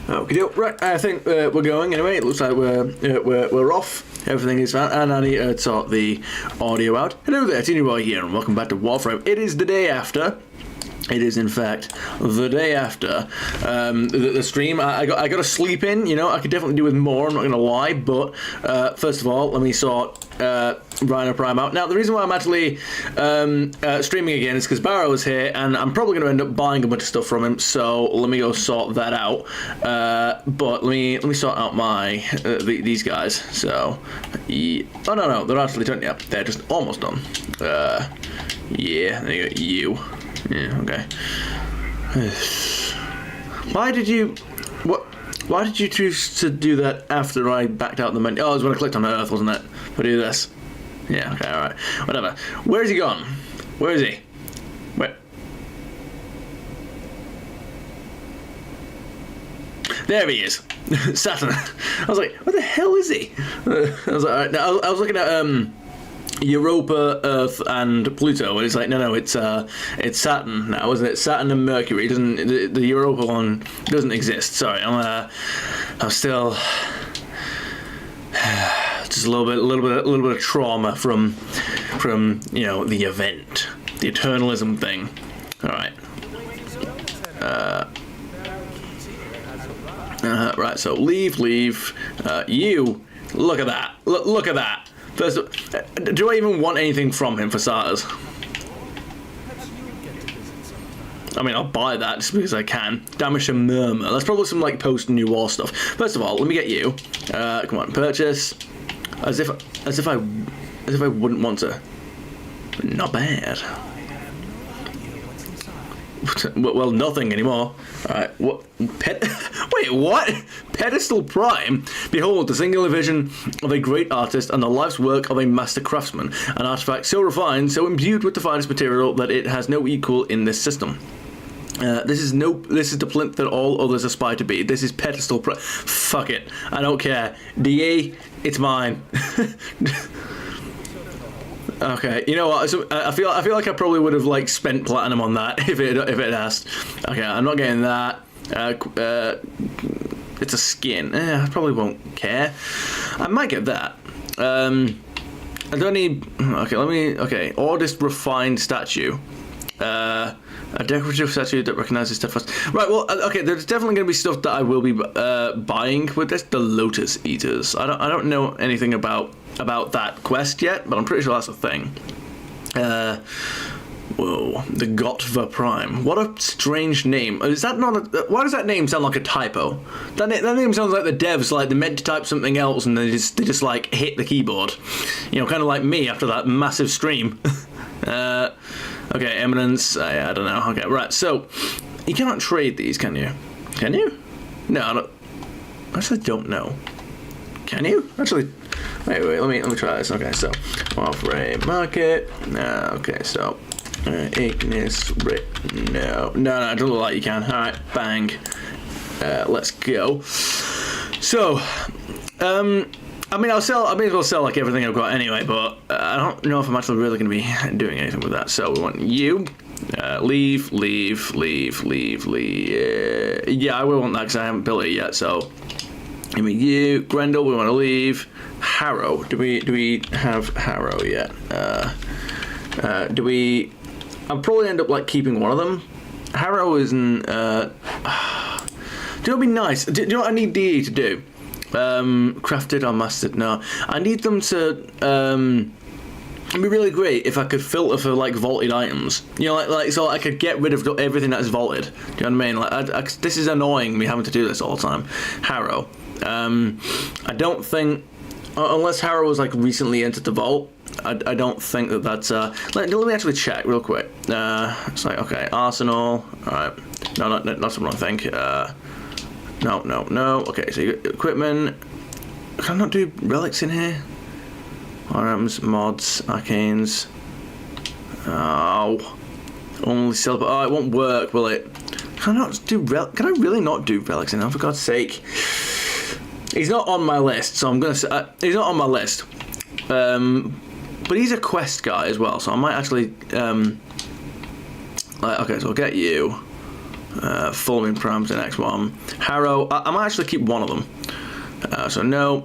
Okay, right. I think we're going anyway. It looks like we're off. Everything is fine, and I need to sort the audio out. Hello there, Teeny Boy here, and welcome back to Warframe. It is the day after. It is, in fact, the day after the stream. I got to sleep in. You know, I could definitely do with more. I'm not gonna lie, but first of all, let me sort Rhino Prime out. Now, the reason why I'm actually streaming again is because Barrow is here, and I'm probably going to end up buying a bunch of stuff from him. So let me go sort that out. But let me sort out my these guys. So, oh no, they're actually done yet. They're just almost done. Yeah, there you go. You. Yeah, okay. Why did you choose to do that after I backed out the menu? Oh, it was when I clicked on Earth, wasn't it? I'll do this. Yeah, okay, alright. Whatever. Where's he gone? Where is he? Where? There he is. Saturn. I was like, where the hell is he? I was like, alright. Now, I was looking at, Europa, Earth, and Pluto, and it's like, no, it's Saturn now, isn't it? Saturn and Mercury. The Europa one doesn't exist. Sorry, I'm still just a little bit of trauma from you know, the event, the eternalism thing. All right. Right. So leave. You look at that. Look at that. First, do I even want anything from him for starters? I mean, I'll buy that just because I can. Damage to Murmur. That's probably some like post-New War stuff. First of all, let me get you. Come on, purchase. As if I wouldn't want to. Not bad. Well, nothing anymore. Alright, what? Wait, what? Pedestal Prime? Behold, the singular vision of a great artist and the life's work of a master craftsman. An artifact so refined, so imbued with the finest material that it has no equal in this system. This is the plinth that all others aspire to be. This is Pedestal Prime. Fuck it. I don't care. DE, it's mine. Okay, you know what? So, I feel like I probably would have like spent platinum on that if it asked. Okay, I'm not getting that. It's a skin. I probably won't care. I might get that. I don't need. Okay, Okay, oldest refined statue. A decorative statue that recognizes steadfast. Right. Well, okay. There's definitely going to be stuff that I will be buying with this. The Lotus Eaters. I don't know anything about that quest yet, but I'm pretty sure that's a thing. Whoa, the Gotva Prime. What a strange name. Is that not why does that name sound like a typo? That name sounds like the devs, like they meant to type something else and they just like hit the keyboard. You know, kind of like me after that massive stream. Okay, Eminence. I don't know. Okay, right. So you cannot trade these, can you? Can you? No, I don't. Actually, don't know. Can you? Actually, wait. Let me try this. Okay, so Warframe market. Okay, so Ignis. No, it doesn't look like you can. All right, bang. Let's go. So, I mean, I may as well sell like everything I've got anyway, but I don't know if I'm actually really going to be doing anything with that. So we want you. Leave. Yeah, I will want that because I haven't built it yet. So, give me you. Grendel, we want to leave. Harrow. Do we have Harrow yet? I'll probably end up like keeping one of them. Harrow isn't. Do you know what'd be nice? Do you know what I need DE to do? Crafted or mastered? No, I need them to it'd be really great if I could filter for like vaulted items, you know, like so I could get rid of everything that's vaulted. Do you know what I mean? Like this is annoying me having to do this all the time. Harrow. I don't think unless Harrow was like recently entered the vault, I don't think that's let me actually check real quick. It's like, okay, Arsenal. Alright, no, that's what I think. No. Okay, so you got equipment. Can I not do relics in here? RMs, mods, arcanes. Oh, only silver. Oh, it won't work, will it? Can I not do Can I really not do relics in here? For God's sake. He's not on my list, so I'm gonna say he's not on my list. But he's a quest guy as well, so I might actually. Okay, so I'll get you. Fulmin Prime's the next one. Harrow, I might actually keep one of them. So no.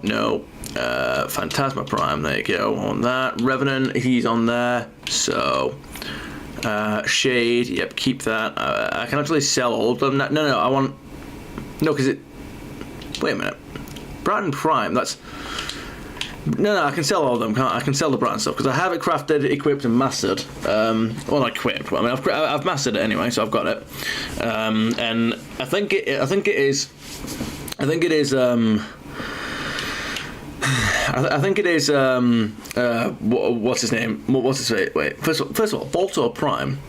Phantasma Prime, there you go, on that. Revenant, he's on there. So, Shade, yep, keep that. I can actually sell all of them. No, I want... No, because it... Wait a minute. Brighton Prime, that's... No, I can sell all of them. I can sell the Brighton stuff because I have it crafted, equipped, and mastered. Well, not equipped, but I mean, I've mastered it anyway, so I've got it. And I think it is. What's his name? What's his name? Wait. First of all, Baltor Prime.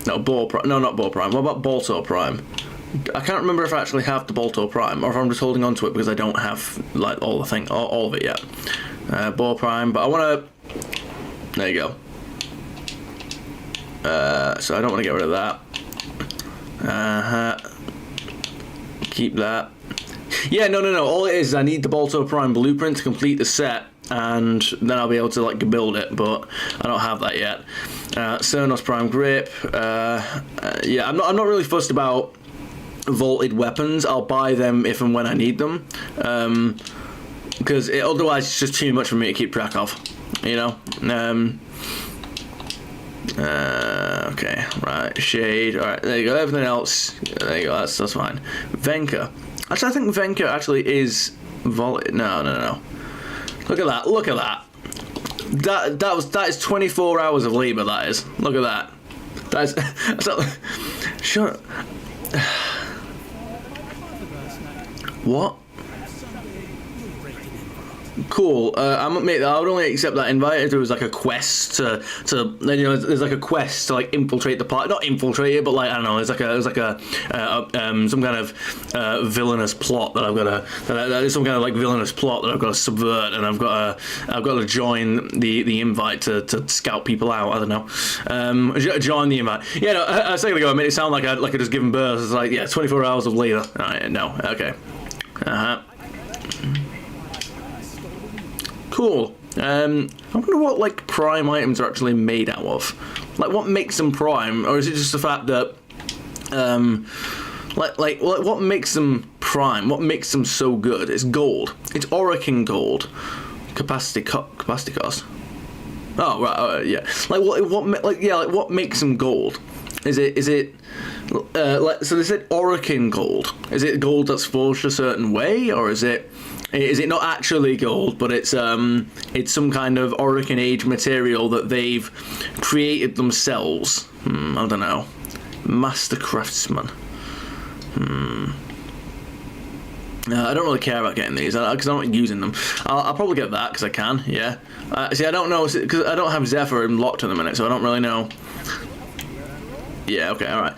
No, Ball Prime. No, not Ball Prime. What about Baltor Prime? I can't remember if I actually have the Baltor Prime or if I'm just holding on to it because I don't have like all of it yet. Ball Prime, but I want to. There you go. So I don't want to get rid of that. Keep that. Yeah, no. All it is I need the Baltor Prime blueprint to complete the set, and then I'll be able to like build it. But I don't have that yet. Cernos Prime Grip. Yeah, I'm not really fussed about vaulted weapons. I'll buy them if and when I need them, because otherwise it's just too much for me to keep track of, you know. Okay, right, Shade, alright, there you go, everything else, there you go, that's fine. Venka, actually I think Venka actually is vaulted. No, look at that, that is 24 hours of labor, that is, look at that, that's not, sure. What? Cool. I would only accept that invite if there was like a quest to there's like a quest to like infiltrate the party. Not infiltrate it, but like I don't know. There's like a some kind of villainous plot that I've got to. There's some kind of like villainous plot that I've got to subvert, and I've got to join the invite to scout people out. I don't know. Join the invite. Yeah, no. A second ago I made it sound like I just given birth. It's like 24 hours of labor. No. Okay. Cool. I wonder what like prime items are actually made out of. Like what makes them prime, or is it just the fact that like what makes them prime? What makes them so good? It's gold. It's Orokin gold. Capacity cost. Oh right. Yeah. Like what makes them gold? Is it so they said Orokin gold. Is it gold that's forged a certain way, or is it not actually gold, but it's some kind of Orokin Age material that they've created themselves? I don't know. Master Craftsman. I don't really care about getting these because I'm not using them. I'll probably get that because I can. Yeah. See, I don't know because I don't have Zephyr unlocked in the minute, so I don't really know. Yeah. Okay. All right.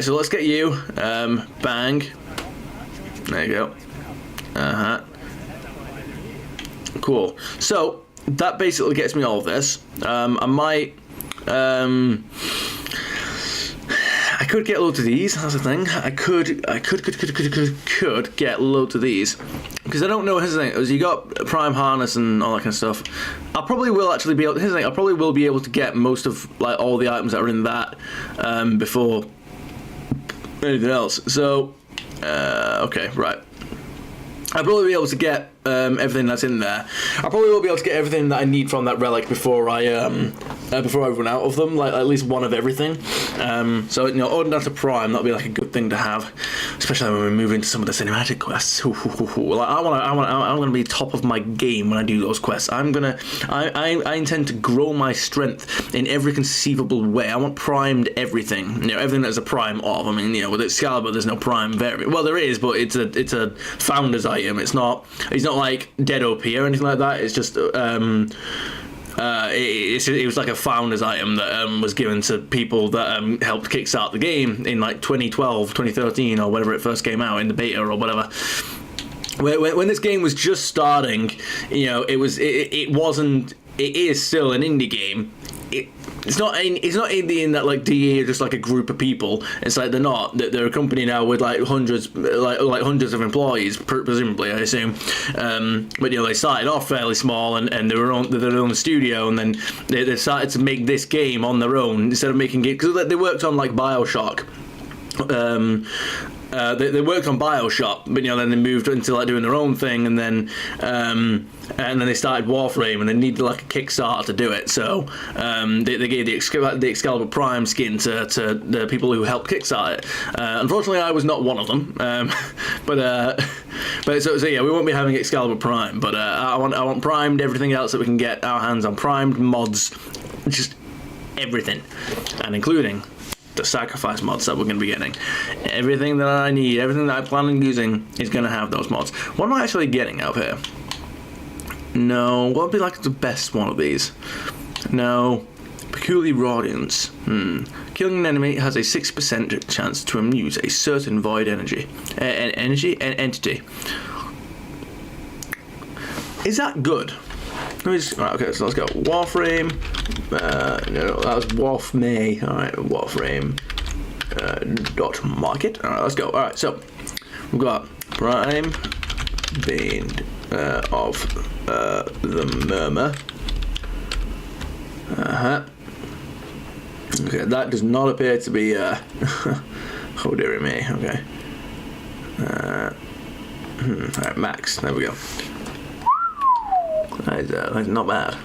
So let's get you. Bang. There you go. Cool. So that basically gets me all of this. I might. I could get loads of these. That's the thing. I could get loads of these because I don't know. Here's the thing: is you got Prime Harness and all that kind of stuff. I probably will actually be able. Here's the thing: I probably will be able to get most of like all the items that are in that before anything else. So okay, right. I'll probably be able to get everything that's in there. I probably will be able to get everything that I need from that relic before I run out of them. Like at least one of everything. So ordering to Prime, that'll be like a good thing to have, especially when we move into some of the cinematic quests. Like I'm gonna be top of my game when I do those quests. I intend to grow my strength in every conceivable way. I want primed everything. Everything that's a prime of. I mean, with Excalibur, there's no prime variant. Well, there is, but it's a founder's item. It's not like dead OP or anything like that. It's just it was like a founder's item that was given to people that helped kickstart the game in like 2012, 2013 or whenever it first came out in the beta or whatever. When this game was just starting, it is still an indie game. It's not indie in that like DE are just like a group of people. It's like they're a company now with like hundreds of employees, presumably I assume. But they started off fairly small and they were on their own studio, and then they started to make this game on their own instead of making it because they worked on like BioShock. They worked on BioShock, but then they moved into like doing their own thing, and then they started Warframe, and they needed like a Kickstarter to do it. So they gave the Excalibur Prime skin to the people who helped kickstart it. Unfortunately, I was not one of them. But so yeah, we won't be having Excalibur Prime, but I want primed everything else that we can get our hands on, primed mods, just everything, and including the sacrifice mods that we're going to be getting. Everything that I need, everything that I plan on using is going to have those mods. What am I actually getting out here? No, what would be like the best one of these? No. Peculiar Radiance. Killing an enemy has a 6% chance to amuse a certain void entity. Is that good? Right, okay, so let's go. Warframe. No, that was Warframe. Alright, Warframe. Dot market. Alright, let's go. Alright, so we've got Prime Bane of the Murmur. Okay, that does not appear to be oh dearie me, okay. Alright, max, there we go. That's not bad.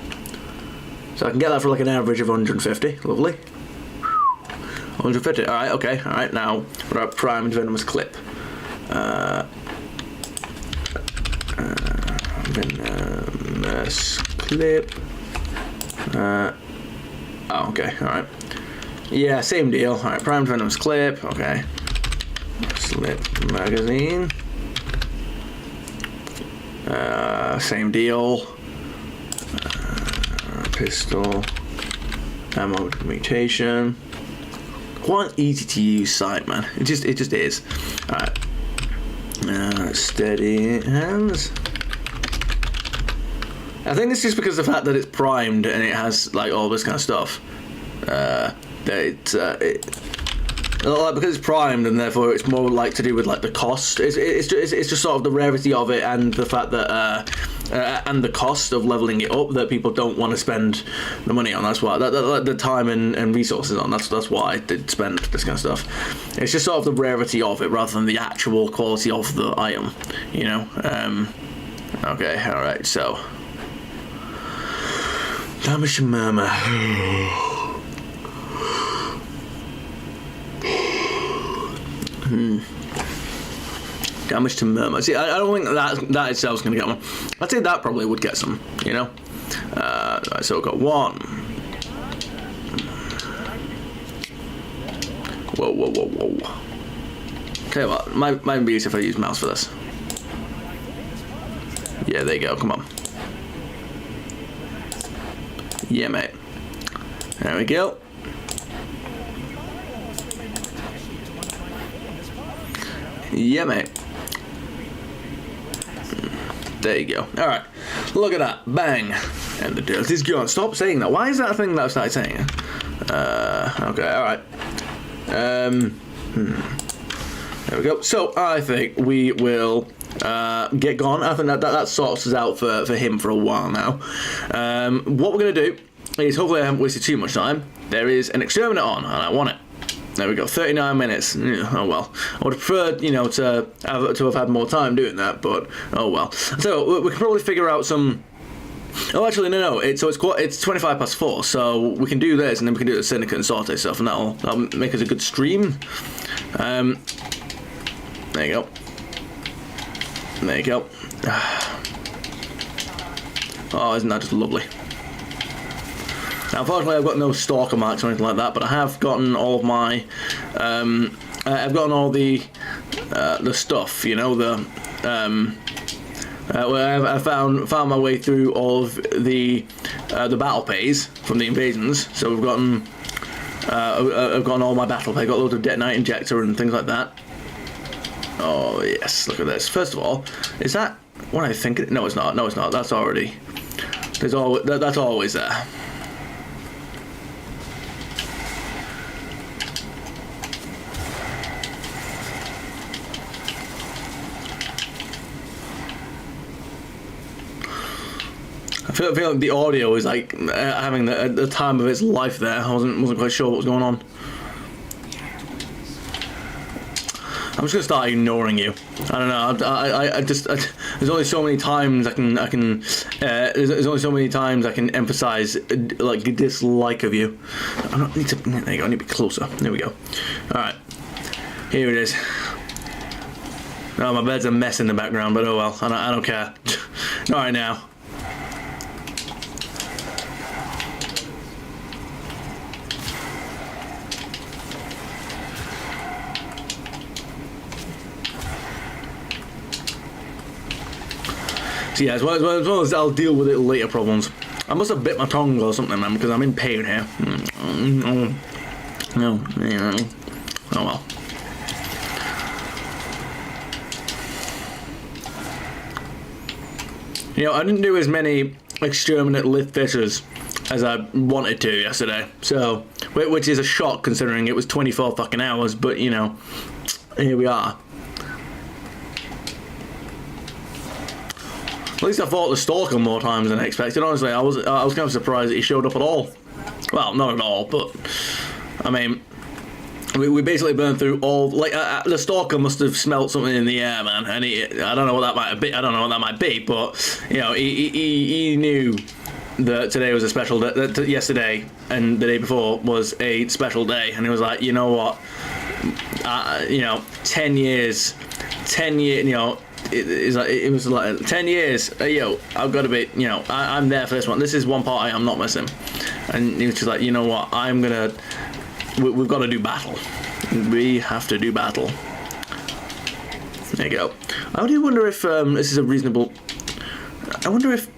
So I can get that for like an average of 150. Lovely. 150. Alright, okay. Alright, now what about primed venomous clip? Venomous clip. Oh, okay. Alright. Yeah, same deal. Alright, primed venomous clip. Okay. Slip magazine. Same deal. Pistol, ammo mutation. Quite easy to use sight, man. It just is. Alright. Steady hands. I think it's just because of the fact that it's primed and it has like all this kind of stuff. Because it's primed and therefore it's more like to do with like the cost. It's just sort of the rarity of it and the fact that and the cost of leveling it up that people don't want to spend the money on. That's why the time and resources on. That's why they spend this kind of stuff. It's just sort of the rarity of it rather than the actual quality of the item. Okay. All right. So damage to Murmur. Damage to Murmur. See, I don't think that itself is going to get one. I'd say that probably would get some, Right, so we've got one. Whoa. Okay, well, might be easier if I use mouse for this. Yeah, there you go, come on. Yeah, mate. There we go. Yeah, mate. There you go. Alright. Look at that. Bang. And the dirt is gone. Stop saying that. Why is that a thing that I started saying? Okay, alright. There we go. So, I think we will get gone. I think that sorts us out for him for a while now. What we're going to do is, hopefully I haven't wasted too much time. There is an exterminate on, and I want it. There we go, 39 minutes. Oh well. I would prefer, to have had more time doing that, but oh well. So we can probably figure out some. Oh, actually, no. It's 25 past 4, so we can do this, and then we can do the Syndicate and Sorte stuff, and that'll make us a good stream. There you go. There you go. Oh, isn't that just lovely? Now, unfortunately, I've got no stalker marks or anything like that, but I have gotten all of my, I've gotten all the stuff, where I found my way through all of the battle pays from the invasions. So we've gotten, I've gotten all my battle pay. Got loads of detonite injector and things like that. Oh yes, look at this. First of all, is that what I think? No, it's not. No, it's not. That's already. That's always there. I feel like the audio is like having the time of its life there. I wasn't quite sure what was going on. I'm just gonna start ignoring you. I don't know. There's only so many times I can. There's only so many times I can emphasize like dislike of you. I don't need to. There you go. I need to be closer. There we go. All right. Here it is. Oh, my bed's a mess in the background, but oh well. I don't care. All right now. So yeah, as well as I'll deal with it later problems. I must have bit my tongue or something, man, because I'm in pain here. Oh well. You know, I didn't do as many exterminate lift fissures as I wanted to yesterday. So, which is a shock considering it was 24 fucking hours, but you know, here we are. At least I fought the Stalker more times than I expected. Honestly, I was kind of surprised that he showed up at all. Well, not at all, but I mean, we basically burned through all. Like the Stalker must have smelt something in the air, man. And I don't know what that might be. I don't know what that might be, but you know, he knew that today was a special day. That yesterday and the day before was a special day, and he was like, you know what, you know, 10 years, you know. It was like 10 years. Yo, I've got to be. You know, I'm there for this one. This is one party I'm not missing. And he was just like, you know what? We've got to do battle. We have to do battle. There you go. I do wonder if this is a reasonable. I wonder if.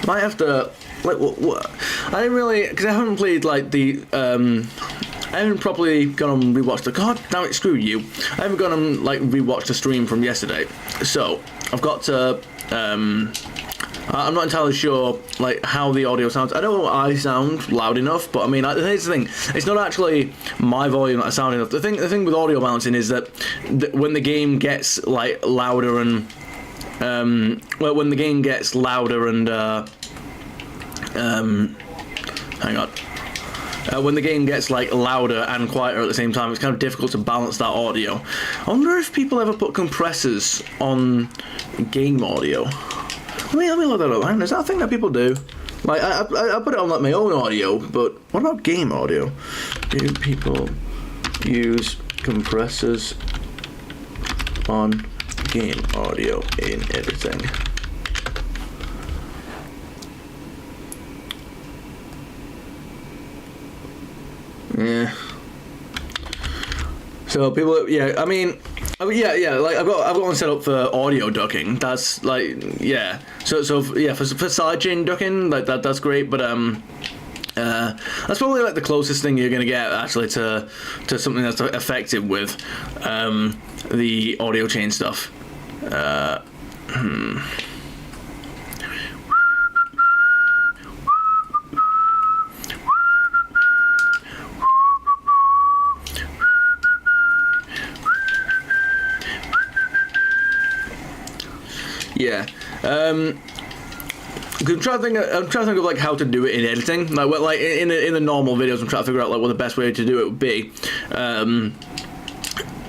Might have to. Like, what? I didn't really, because I haven't played like the. I haven't properly gone and rewatched the. God damn it, screw you! I haven't gone and like rewatched the stream from yesterday, so I've got to. I'm not entirely sure like how the audio sounds. I don't know I sound loud enough, but I mean, here's the thing: it's not actually my volume that I sound enough. The thing with audio balancing is that when the game gets like louder and well, when the game gets louder and hang on. When the game gets like louder and quieter at the same time, it's kind of difficult to balance that audio. I wonder if people ever put compressors on game audio. Let me look that up. Is that a thing that people do? Like I put it on like my own audio, but what about game audio? Do people use compressors on game audio in editing? Yeah. So people, yeah. I mean, yeah. Like I've got one set up for audio ducking. That's like, yeah. So yeah, for sidechain ducking, like that's great. But that's probably like the closest thing you're gonna get actually to something that's effective with the audio chain stuff. Yeah, I'm trying to think of like how to do it in editing. Like in the normal videos, I'm trying to figure out like what the best way to do it would be.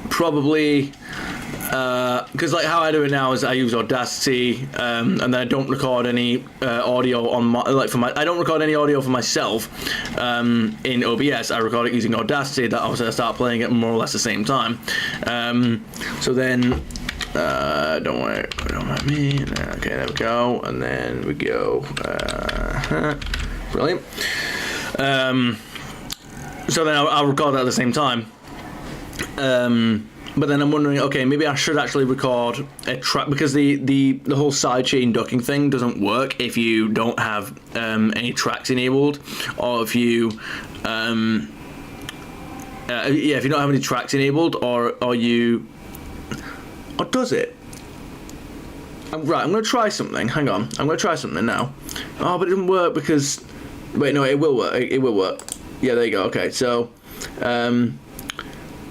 Probably because like how I do it now is I use Audacity, and then I don't record any audio on my I don't record any audio for myself in OBS. I record it using Audacity. That obviously I start playing it more or less the same time. So then. Don't worry, don't mind me. Okay, there we go, and then we go. Brilliant. So then I'll record that at the same time. But then I'm wondering, okay, maybe I should actually record a track because the whole sidechain ducking thing doesn't work if you don't have any tracks enabled, or if you if you don't have any tracks enabled, or you. Or does it? Right, I'm going to try something. Hang on. I'm going to try something now. Oh, but it didn't work because... Wait, no, it will work. It will work. Yeah, there you go. Okay, so... Right,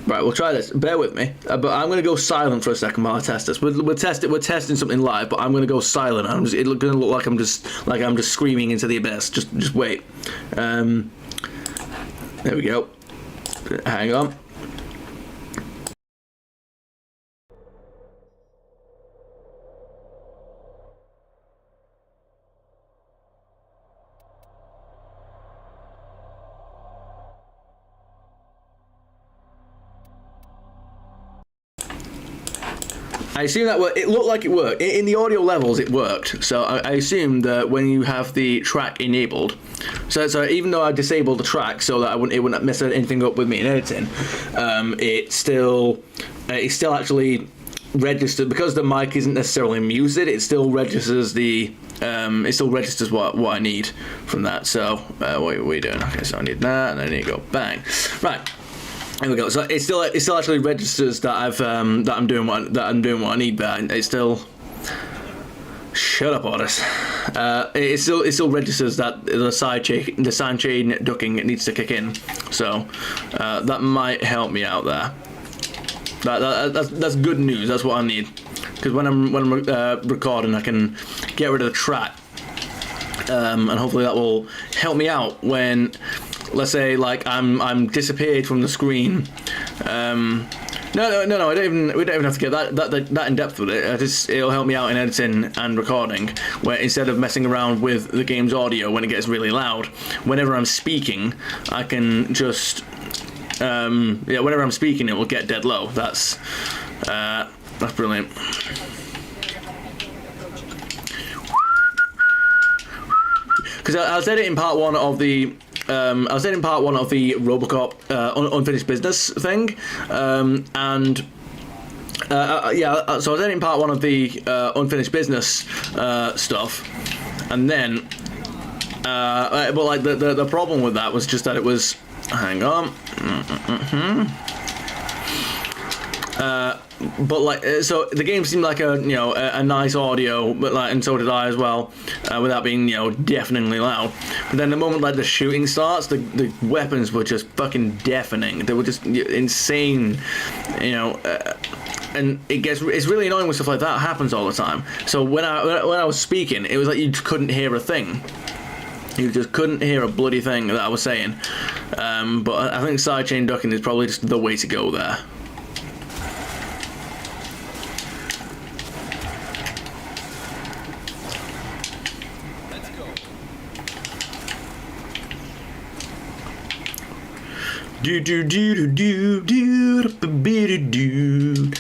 we'll try this. Bear with me. But I'm going to go silent for a second while I test this. We'll test it. We're testing something live, but I'm going to go silent. It's going to look like I'm just screaming into the abyss. Just wait. There we go. Hang on. I assume that it looked like it worked. In the audio levels, it worked. So I assume that when you have the track enabled, so even though I disabled the track so that it wouldn't mess anything up with me in editing, it still actually registered, because the mic isn't necessarily muted. It still registers what I need from that. So what are we doing? Okay, so I need that, and I need to go bang. Right. There we go. So it still actually registers that I'm doing what I need there. It still. Shut up, Otis. It still registers that the side chain ducking needs to kick in. So that might help me out there. That's good news. That's what I need. Because when I'm recording, I can get rid of the track, and hopefully that will help me out when. Let's say like I'm disappeared from the screen. No. We don't even have to get that in depth with it. It'll help me out in editing and recording. Where instead of messing around with the game's audio when it gets really loud, whenever I'm speaking, I can just whenever I'm speaking, it will get dead low. That's brilliant. Because I was editing part one of the. Robocop unfinished business thing, so I was editing part one of the unfinished business stuff, and then, but like the problem with that was just that it was, hang on, but like so the game seemed like a nice audio, but like, and so did I as well, without being deafeningly loud. But then the moment like the shooting starts, the weapons were just fucking deafening. They were just insane, and it's really annoying when stuff like that happens all the time. So when I was speaking, it was like you couldn't hear a thing. You just couldn't hear a bloody thing that I was saying. But I think sidechain ducking is probably just the way to go there. Do do do do do do do do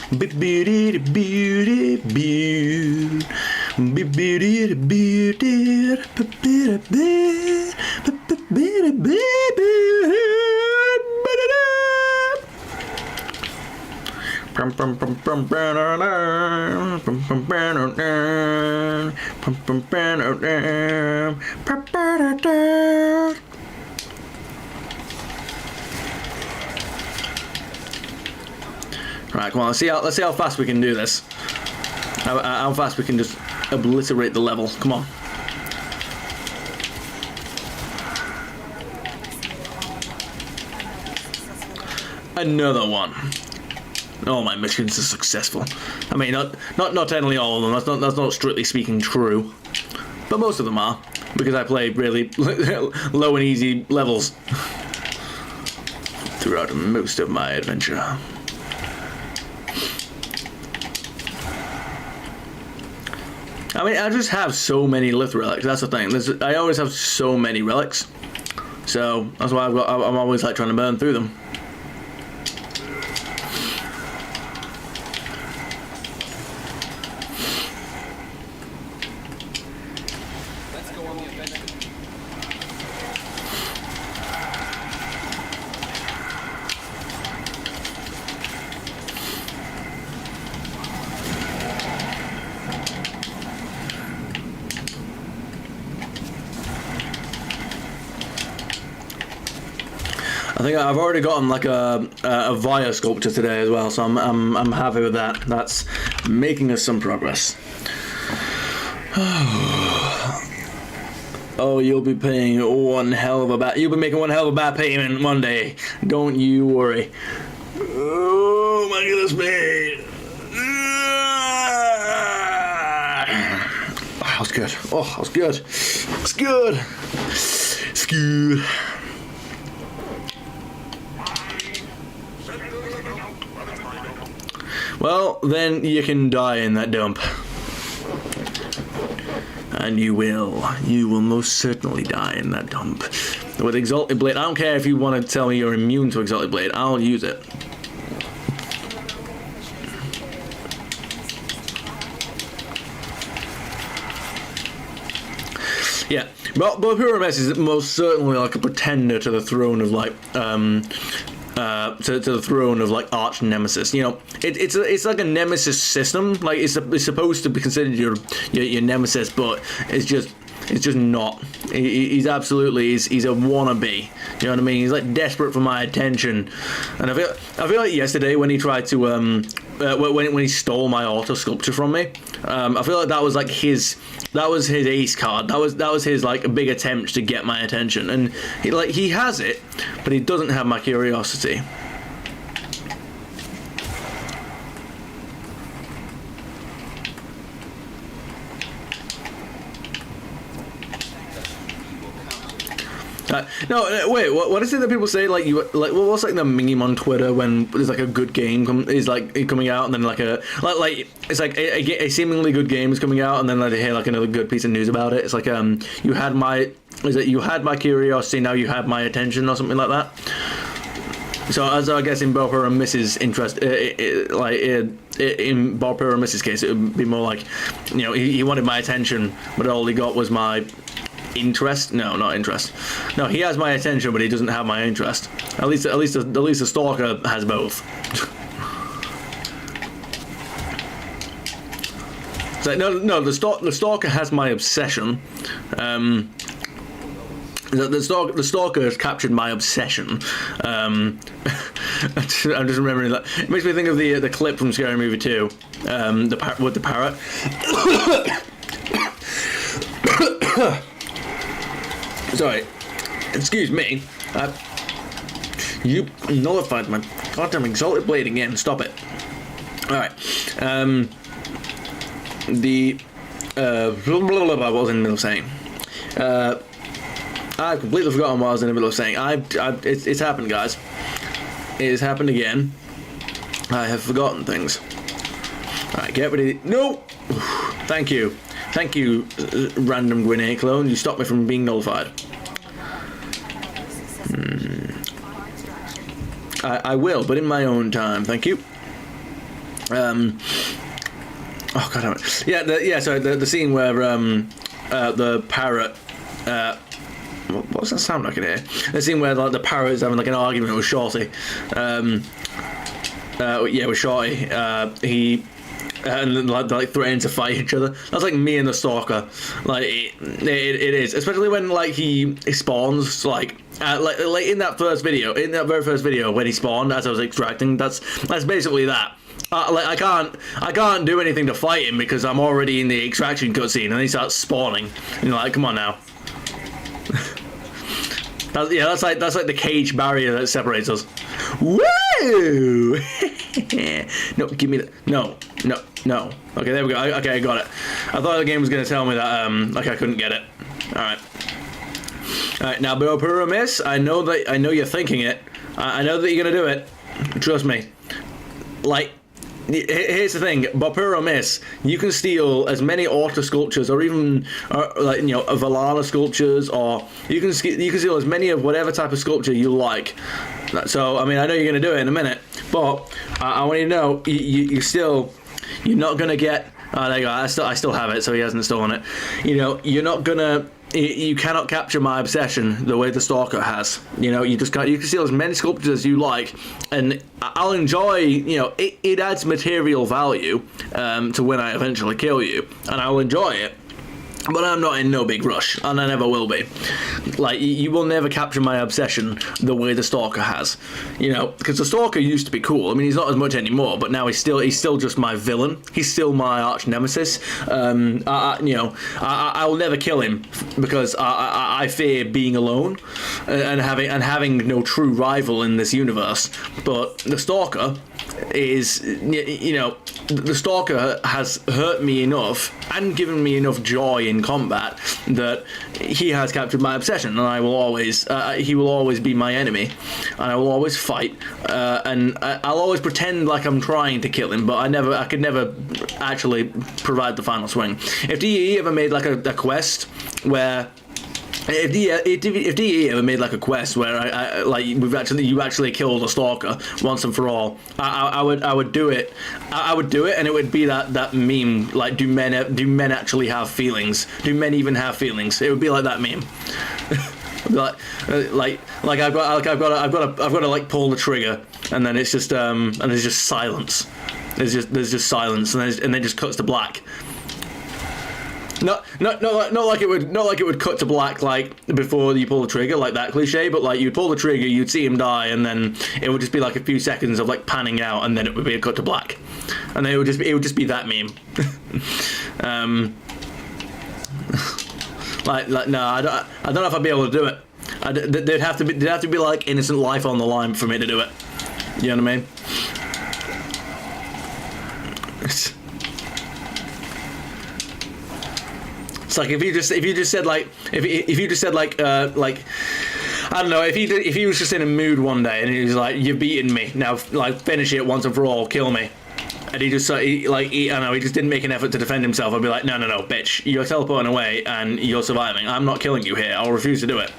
Right, come on, let's see how fast we can do this. How fast we can just obliterate the level. Come on. Another one. All my missions are successful. I mean, not technically all of them. That's not strictly speaking true, but most of them are, because I played really low and easy levels throughout most of my adventure. I mean, I just have so many lith relics. That's the thing. I always have so many relics, so that's why I'm always like trying to burn through them. I think I've already gotten like a Via sculpture today as well, so I'm happy with that. That's making us some progress. Oh, you'll be paying one hell of a you'll be making one hell of a bad payment one day. Don't you worry. Oh my goodness me. That was good. Oh, that was good. It's good. It's good. Well, then you can die in that dump. And you will most certainly die in that dump. With Exalted Blade, I don't care if you want to tell me you're immune to Exalted Blade, I'll use it. But Pyramus is most certainly like a pretender to the throne of like to the throne of like arch nemesis. You know, it's like a nemesis system. Like it's supposed to be considered your nemesis, but it's just not. He's absolutely he's a wannabe. You know what I mean? He's like desperate for my attention, and I feel like yesterday when he tried to when he stole my auto sculpture from me, I feel like that was like his ace card. That was his like a big attempt to get my attention, and he has it, but he doesn't have my curiosity. No, wait. What is it that people say? Like what's like the meme on Twitter when there's like a good game is like coming out, and then like it's like a seemingly good game is coming out, and then like they hear like another good piece of news about it. It's like you had my curiosity, now you have my attention, or something like that. So as I guess in Bob and Mrs. interest, in Bob and Mrs. case, it would be more like, you know, he wanted my attention, but all he got was my interest. No, not interest. No, he has my attention, but he doesn't have my interest. At least the stalker has both. So no, the stalker has my obsession. The stalker has captured my obsession. I'm just remembering that. It makes me think of the clip from Scary Movie 2, with the parrot. Sorry, excuse me. You nullified my goddamn exalted blade again. Stop it. All right. What was I in the middle of saying? I've completely forgotten what I was in the middle of saying. It's happened, guys. It has happened again. I have forgotten things. All right, get ready. No. Thank you, random grenade clone. You stopped me from being nullified. I will, but in my own time. Thank you. Oh god damn it. Yeah. So the scene where the parrot. What does that sound like in here? The scene where like the parrot is having like an argument with Shorty. With Shorty. He. And like threatening to fight each other. That's like me and the stalker. Like it is, especially when like he spawns like in that very first video when he spawned as I was extracting. That's basically that. I can't do anything to fight him because I'm already in the extraction cutscene, and he starts spawning. And you're like, come on now. That's like the cage barrier that separates us. Woo! No, give me the no. Okay, there we go. Okay, I got it. I thought the game was gonna tell me that like I couldn't get it. All right. Now, Puro Miss, I know you're thinking it. I know that you're gonna do it. Trust me. Like, here's the thing, Bopuro Miss, you can steal as many auto sculptures, or even like, you know, Valana sculptures, or you can steal as many of whatever type of sculpture you like. So I mean, I know you're gonna do it in a minute, but I want you to know you're not gonna get. Oh, there you go. I still have it, so he hasn't stolen it. You know, you're not gonna. You cannot capture my obsession the way the stalker has. You know, you just can't. You can steal as many sculptures as you like, and I'll enjoy. You know, it adds material value to when I eventually kill you, and I'll enjoy it. But I'm not in no big rush, and I never will be. Like, you will never capture my obsession the way the stalker has. You know, because the stalker used to be cool. I mean, he's not as much anymore, but now he's still just my villain. He's still my arch nemesis. I will never kill him because I fear being alone and having no true rival in this universe. But the stalker is, you know, the stalker has hurt me enough and given me enough joy in combat that he has captured my obsession, and I will always he will always be my enemy, and I will always fight, and I'll always pretend like I'm trying to kill him, but I could never actually provide the final swing. If DE ever made like a quest where If DE ever made like a quest where I like you actually killed a stalker once and for all, I would do it. I would do it, and it would be that meme like do men actually have feelings? Do men even have feelings? It would be like that meme. like I've got to like pull the trigger, and then it's just and there's just silence. There's just silence, and then it just cuts to black. Not like it would cut to black like before you pull the trigger, like that cliche, but like you'd pull the trigger, you'd see him die, and then it would just be like a few seconds of like panning out, and then it would be a cut to black, and then it would just be that meme. like no, I don't know if I'd be able to do it. There'd have to be like innocent life on the line for me to do it. You know what I mean? It's like if you just said like I don't know, if he was just in a mood one day and he was like, you've beaten me, now like finish it once and for all, kill me, and he just I don't know, he just didn't make an effort to defend himself, I'd be like, no bitch, you're teleporting away and you're surviving, I'm not killing you here, I'll refuse to do it.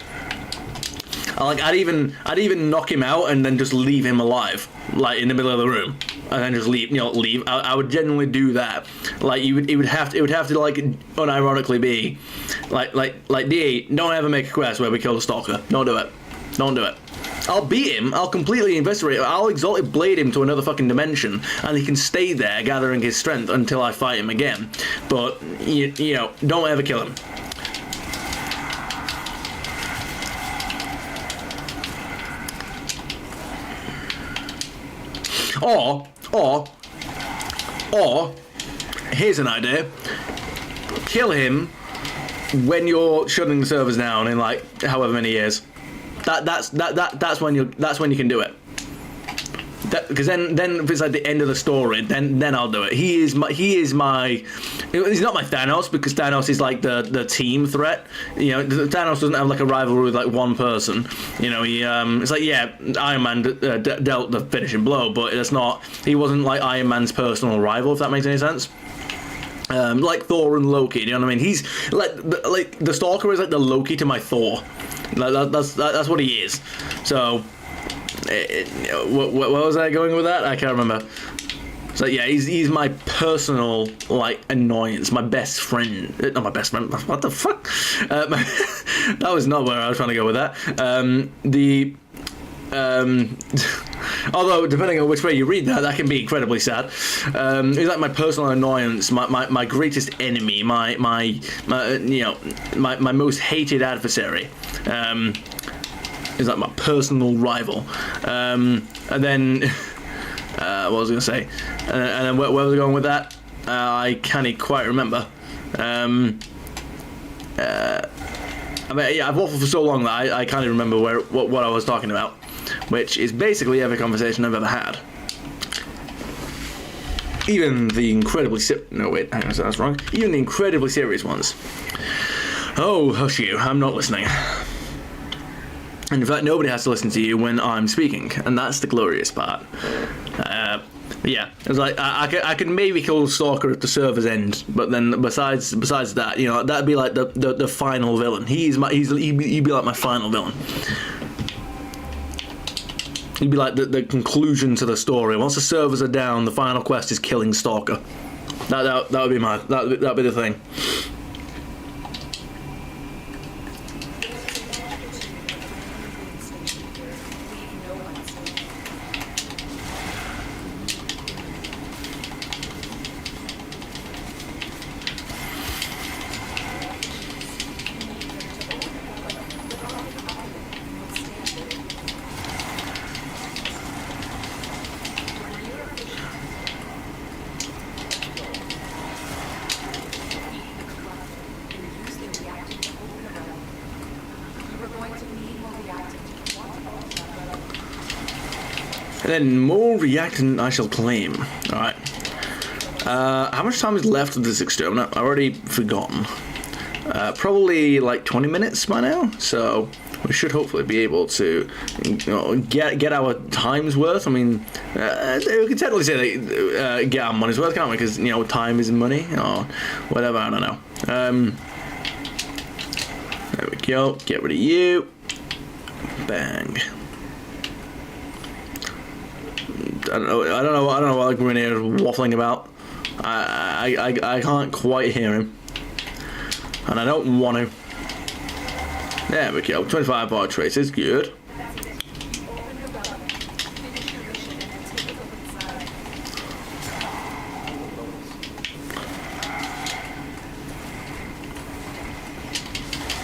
I'd even knock him out and then just leave him alive, like in the middle of the room, and then just leave. I would genuinely do that. Like it would have to like unironically be, like DE, don't ever make a quest where we kill the stalker. Don't do it. I'll beat him. I'll completely investigate. I'll exalted blade him to another fucking dimension, and he can stay there gathering his strength until I fight him again. But you know, don't ever kill him. Or, here's an idea. Kill him when you're shutting the servers down in like however many years. That's when you can do it. Because then if it's like the end of the story, then I'll do it. He's not my Thanos, because Thanos is like the team threat. You know, Thanos doesn't have like a rivalry with like one person. You know, it's like, yeah, Iron Man dealt the finishing blow, but he wasn't like Iron Man's personal rival, if that makes any sense. Like Thor and Loki, you know what I mean? He's like the Stalker is like the Loki to my Thor. That's what he is. So. What was I going with that? I can't remember. So yeah, he's my personal like annoyance, my best friend. Not my best friend. What the fuck? That was not where I was trying to go with that. Although depending on which way you read that can be incredibly sad. He's like my personal annoyance, my greatest enemy, my most hated adversary. Is like my personal rival, and then what was I going to say, and then where was I going with that? I can't quite remember. I mean, yeah, I've waffled for so long that I can't even remember what I was talking about, which is basically every conversation I've ever had. Even the incredibly no wait, hang on, that's wrong. Even the incredibly serious ones. Oh, hush you! I'm not listening. And in fact, nobody has to listen to you when I'm speaking, and that's the glorious part. Yeah, it was like I could maybe kill the Stalker at the server's end, but then besides that, you know, that'd be like the final villain. He'd be like my final villain. He'd be like the conclusion to the story. Once the servers are down, the final quest is killing Stalker. That would be that'd be the thing. And then more reactant I shall claim. Alright. How much time is left of this exterminate? I've already forgotten. Probably like 20 minutes by now, so we should hopefully be able to, you know, get our time's worth. I mean, we can technically say that, get our money's worth, can't we? Because, you know, time is money, or whatever, I don't know. There we go. Get rid of you. Bang. I don't know what we're in here waffling about. I can't quite hear him. And I don't want to. There we go. 25 bar trace is good.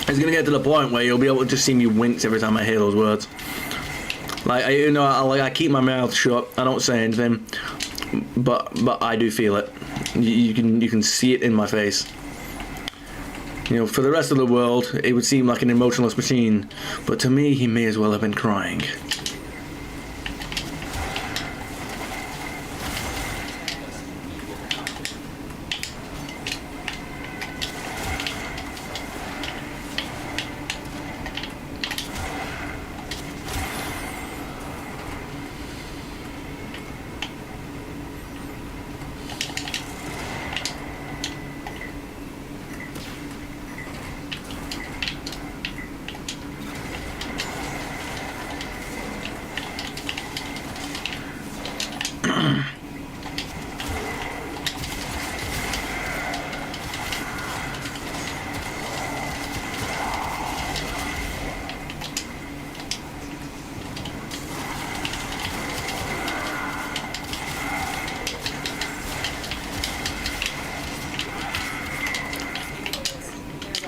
It's gonna get to the point where you'll be able to just see me wince every time I hear those words. Like I keep my mouth shut. I don't say anything, but I do feel it. You can see it in my face. You know, for the rest of the world, it would seem like an emotionless machine, but to me, he may as well have been crying.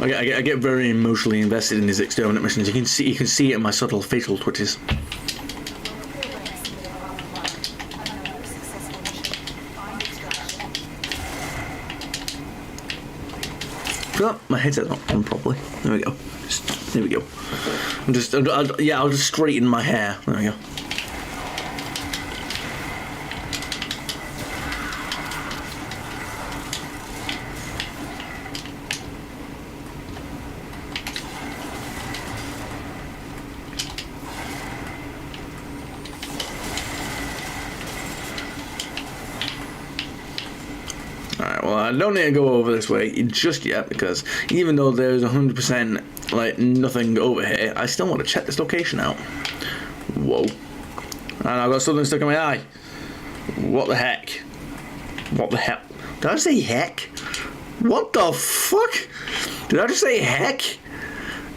I get very emotionally invested in these exterminate missions. You can see it in my subtle facial twitches. Oh, my headset's not on properly. There we go. There we go. I'll just straighten my hair. There we go. I don't need to go over this way just yet, because even though there's 100% like nothing over here, I still want to check this location out. Whoa. And I've got something stuck in my eye. What the heck? What the hell? Did I say heck? What the fuck? Did I just say heck?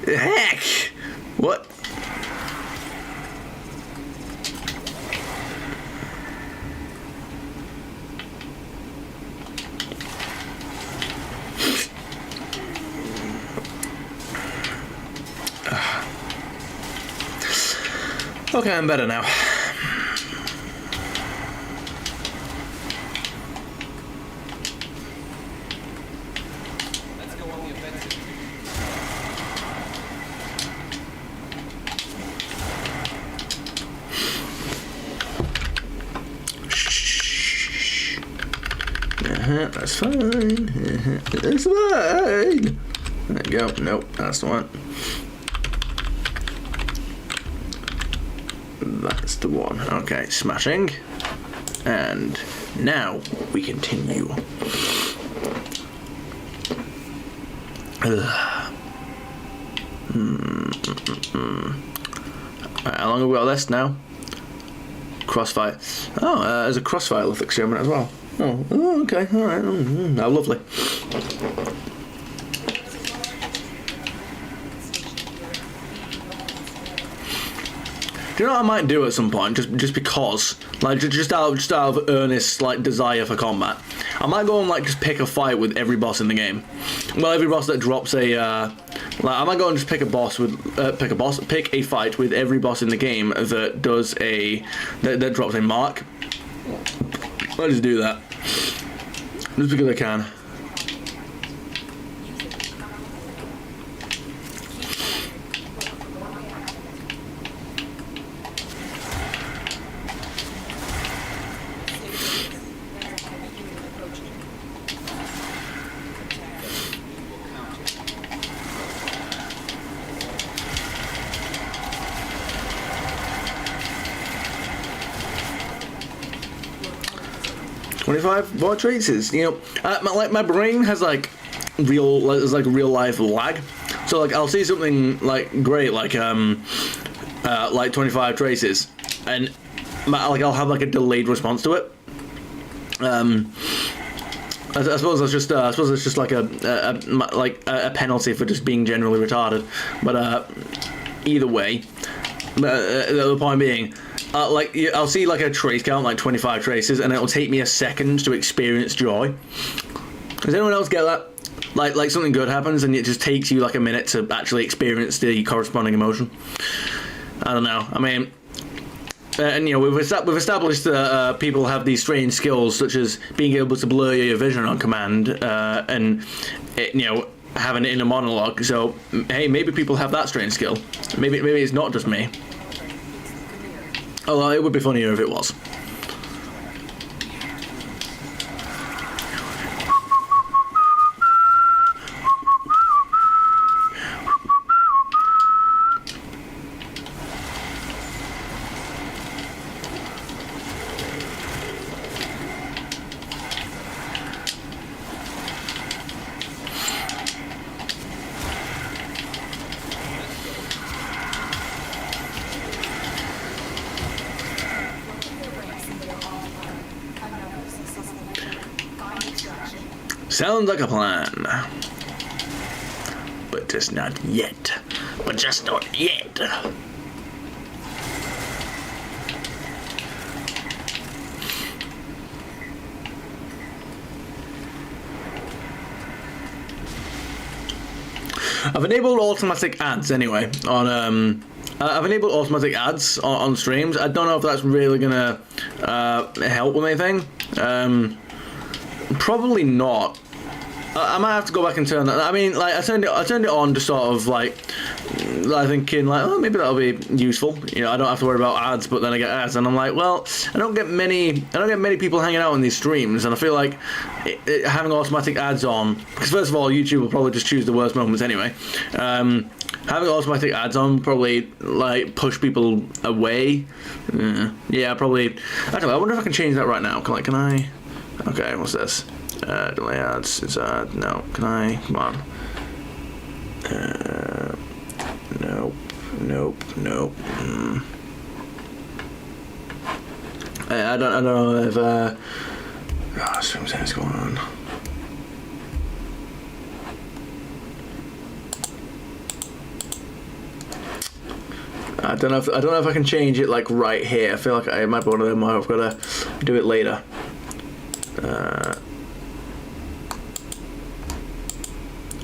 Heck? What? Okay, I'm better now. Let's go on the offensive. Shh. That's fine. That's fine. There you go. Nope, that's the one. That's the one. Okay, smashing. And now we continue. Right, how long have we got left now? Crossfire. Oh, there's a crossfire left experiment as well. Oh, okay, alright. How lovely. Do you know what I might do at some point? Just because, like, just out of earnest, like, desire for combat. I might go and, like, just pick a fight with every boss in the game. Well, every boss that drops a, like, I might go and just pick a fight with every boss in the game that does that drops a mark. I'll just do that. Just because I can. 25 more traces. You know, my brain has like real life lag. So like I'll see something like great, like 25 traces, and like I'll have like a delayed response to it. I suppose that's just like a penalty for just being generally retarded. But either way, the point being, I'll see like a trace count, like 25 traces, and it'll take me a second to experience joy. Does anyone else get that? Like something good happens, and it just takes you like a minute to actually experience the corresponding emotion. I don't know. I mean. And you know, we've established that people have these strange skills, such as being able to blur your vision on command, and you know, have an inner monologue. So hey, maybe people have that strange skill. Maybe it's not just me. Although it would be funnier if it was. Sounds like a plan. But just not yet. But just not yet. I've enabled automatic ads anyway on I've enabled automatic ads on streams. I don't know if that's really gonna help with anything. Probably not. I might have to go back and turn that. I mean, like I turned it on to sort of like, I thinking like, oh, maybe that'll be useful. You know, I don't have to worry about ads, but then I get ads, and I'm like, well, I don't get many people hanging out on these streams, and I feel like having automatic ads on, because first of all, YouTube will probably just choose the worst moments anyway. Having automatic ads on probably like push people away. Yeah, probably. Actually, I wonder if I can change that right now. Can I? Okay, what's this? Delay ads. It's no. Can I? Come on. Nope. I don't know if something's going on. I don't know if I can change it like right here. I feel like it might be one of them where I've got to do it later.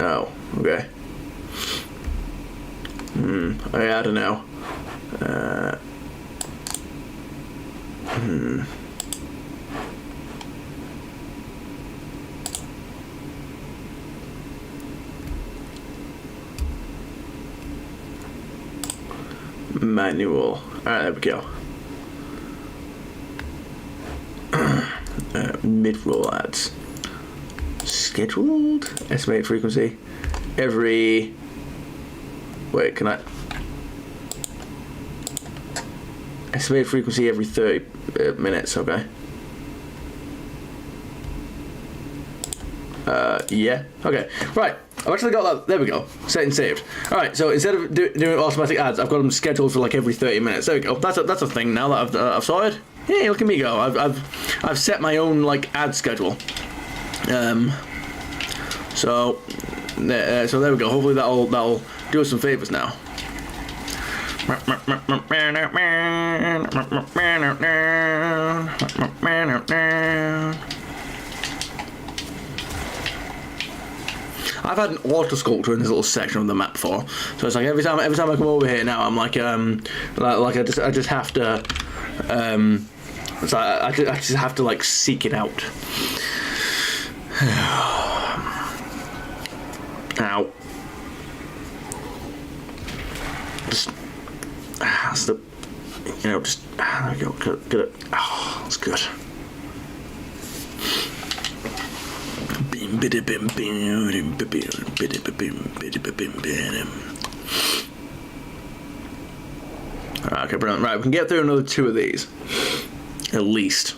Oh, okay. I don't know. Manual. Alright, there we go. Mid-roll ads. Scheduled? Estimated frequency. Every... Wait, can I... Estimated frequency every 30 minutes, okay. Yeah. Okay. Right. I've actually got that. There we go. Set and saved. Alright, so instead of doing automatic ads, I've got them scheduled for like every 30 minutes. There we go. That's a thing now that I've sorted. Hey, look at me go. I've set my own like ad schedule. So there we go. Hopefully that'll do us some favors now. I've had an auto sculpture in this little section of the map before, so it's like every time I come over here now, I'm like I just have to it's like I just have to like seek it out. Ow. Just that's the, you know, just there we go. Get it. Oh, that's good. Okay, brilliant. Right, we can get through another 2 of these, at least.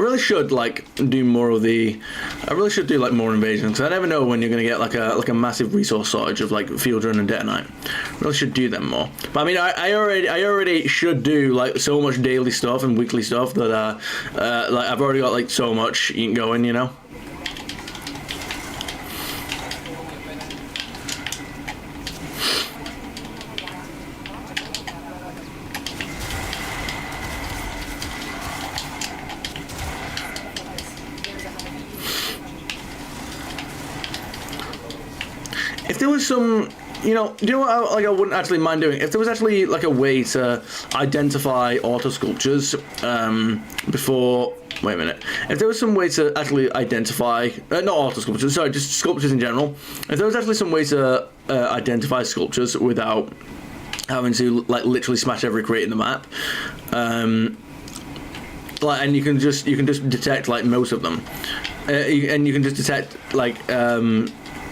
really should like do more of the. I really should do like more invasions, because I never know when you're gonna get like a massive resource shortage of like field run and detonite. Really should do them more. But I mean, I already should do like so much daily stuff and weekly stuff that like I've already got like so much going, you know. If there was some, do you know what I wouldn't actually mind doing? If there was actually like a way to identify auto sculptures before. Wait a minute. If there was some way to actually identify, not auto sculptures, sorry, just sculptures in general. If there was actually some way to identify sculptures without having to like literally smash every crate in the map, like, and you can just detect like most of them, and you can just detect like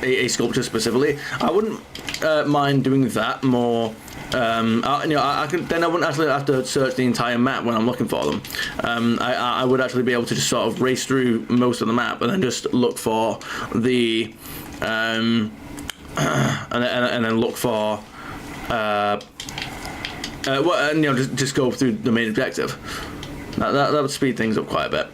a sculpture specifically. I wouldn't mind doing that more. I can then I wouldn't actually have to search the entire map when I'm looking for them. I would actually be able to just sort of race through most of the map and then just look for the and then look for just go through the main objective. That would speed things up quite a bit.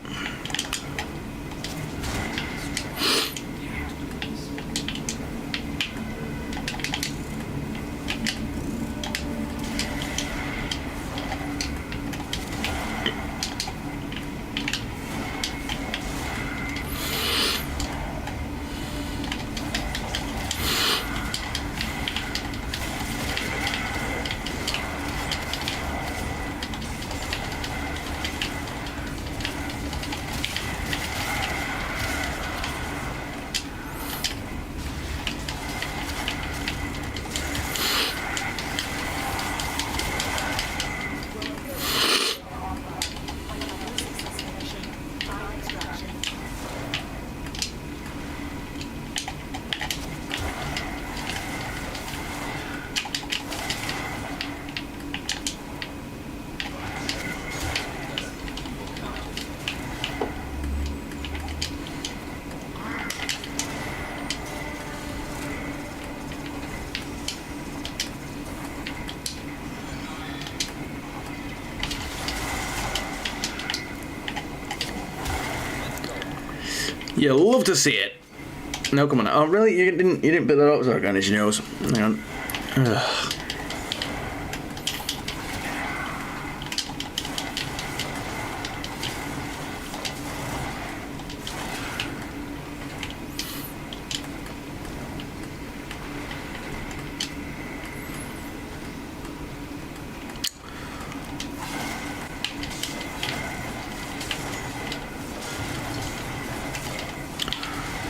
You love to see it. No, come on. Oh, really? You didn't pick that up? Sorry, garnish your nose. Hang on. Ugh.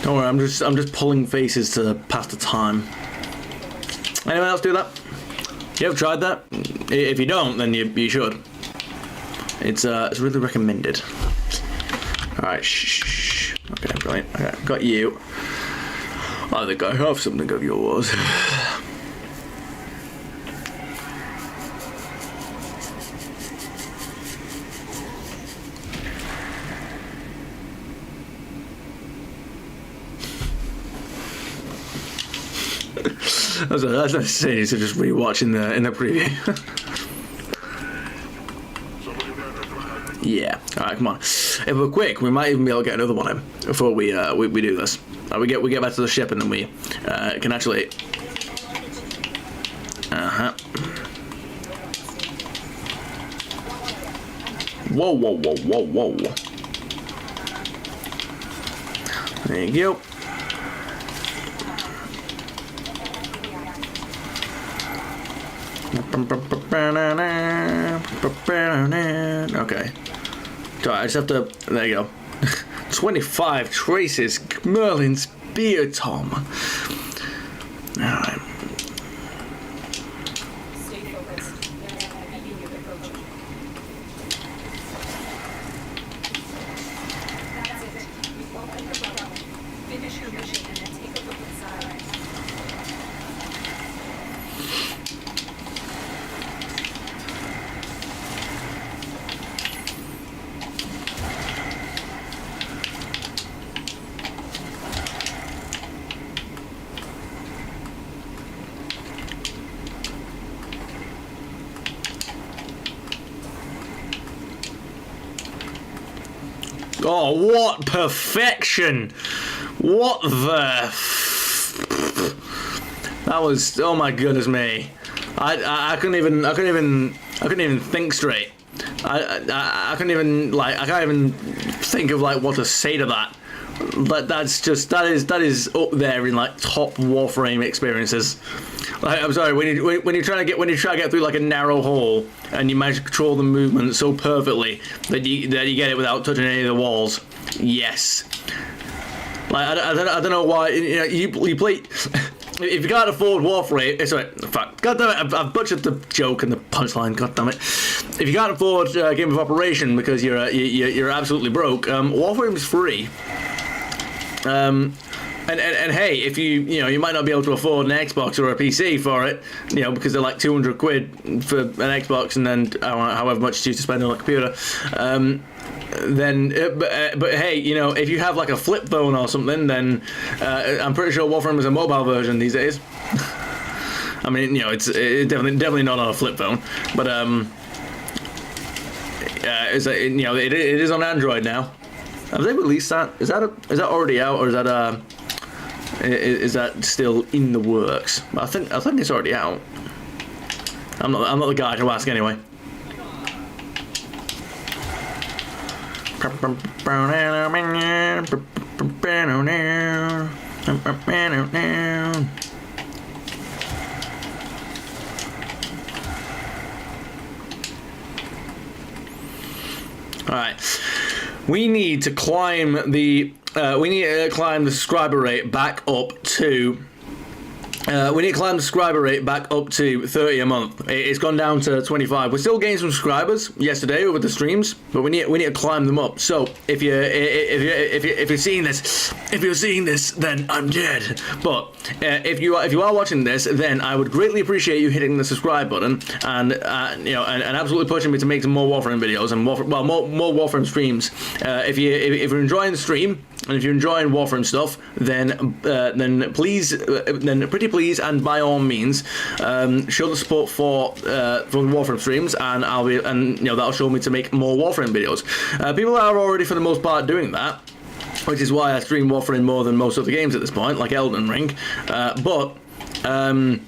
Don't worry, I'm just pulling faces to pass the time. Anyone else do that? You ever tried that? If you don't, then you should. It's really recommended. All right, shh. Okay, brilliant. Okay, got you. I think I have something of yours. That's not serious, so just rewatching in the preview. Yeah. Alright, come on. If we're quick, we might even be able to get another one in before we do this. We get back to the ship and then we can actually. Whoa. There you go. Okay. So I just have to. There you go. 25 traces. Merlin's beer, Tom. Alright. Stay focused. There's a heavy unit approaching. That's it. We've opened the bubble. Finish your mission and then take a look inside. Oh, what perfection! What the? That was. Oh my goodness me! I couldn't even think straight. I couldn't even like. I can't even think of like what to say to that. That is up there in like top Warframe experiences. Like, I'm sorry, when you try to get through like a narrow hole and you manage to control the movement so perfectly that you get it without touching any of the walls. Yes. Like I don't know why you play. If you can't afford Warframe, sorry, fuck, god damn it, I've butchered the joke and the punchline. God damn it. If you can't afford Game of Operation because you're absolutely broke, Warframe's free. And hey, if you might not be able to afford an Xbox or a PC for it, because they're like 200 quid for an Xbox and then however much you choose to spend on a computer, then but hey, if you have like a flip phone or something, then I'm pretty sure Warframe is a mobile version these days. I mean, it's definitely not on a flip phone, but it's it is on Android now. Have they released that? Is that already out, or is that still in the works? I think it's already out. I'm not the guy to ask anyway. All right. We need to climb the subscriber rate back up to. We need to climb the subscriber rate back up to 30 a month. It's gone down to 25. We're still gaining some subscribers yesterday with the streams, but we need to climb them up. So if you're seeing this, then I'm dead. But if you are watching this, then I would greatly appreciate you hitting the subscribe button and absolutely pushing me to make some more Warframe videos and more Warframe streams. If you're enjoying the stream and if you're enjoying Warframe stuff, then pretty please and by all means show the support for the Warframe streams, and that'll show me to make more Warframe videos. People are already for the most part doing that, which is why I stream Warframe more than most other games at this point, like Elden Ring. But the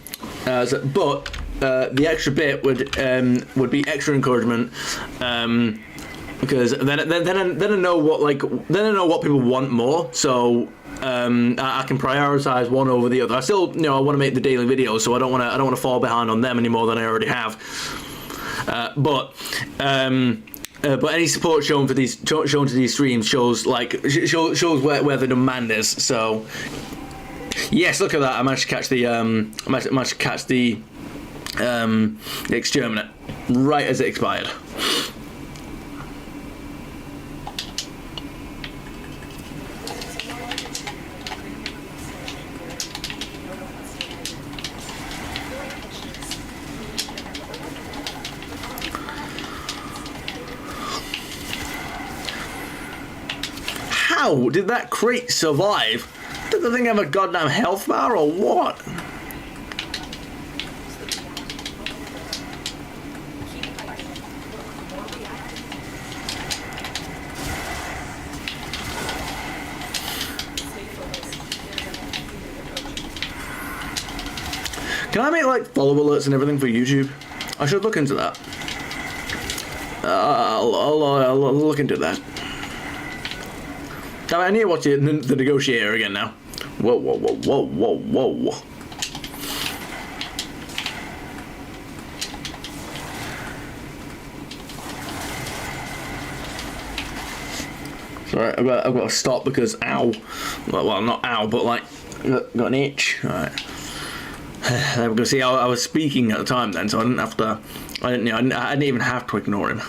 extra bit would be extra encouragement. Because then I know what people want more, so I can prioritize one over the other. I still I want to make the daily videos, so I don't want to fall behind on them any more than I already have. But any support shown to these streams shows where the demand is. So yes, look at that. I managed to catch the exterminate right as it expired. How did that crate survive? Did the thing have a goddamn health bar or what? Can I make like follow alerts and everything for YouTube? I should look into that. I'll look into that. I need to watch the Negotiator again now. Whoa. Sorry, I've got to stop because ow. Well, not ow, but like got an itch. All right. I'm gonna see. I was speaking at the time then, so I didn't have to. I didn't even have to ignore him.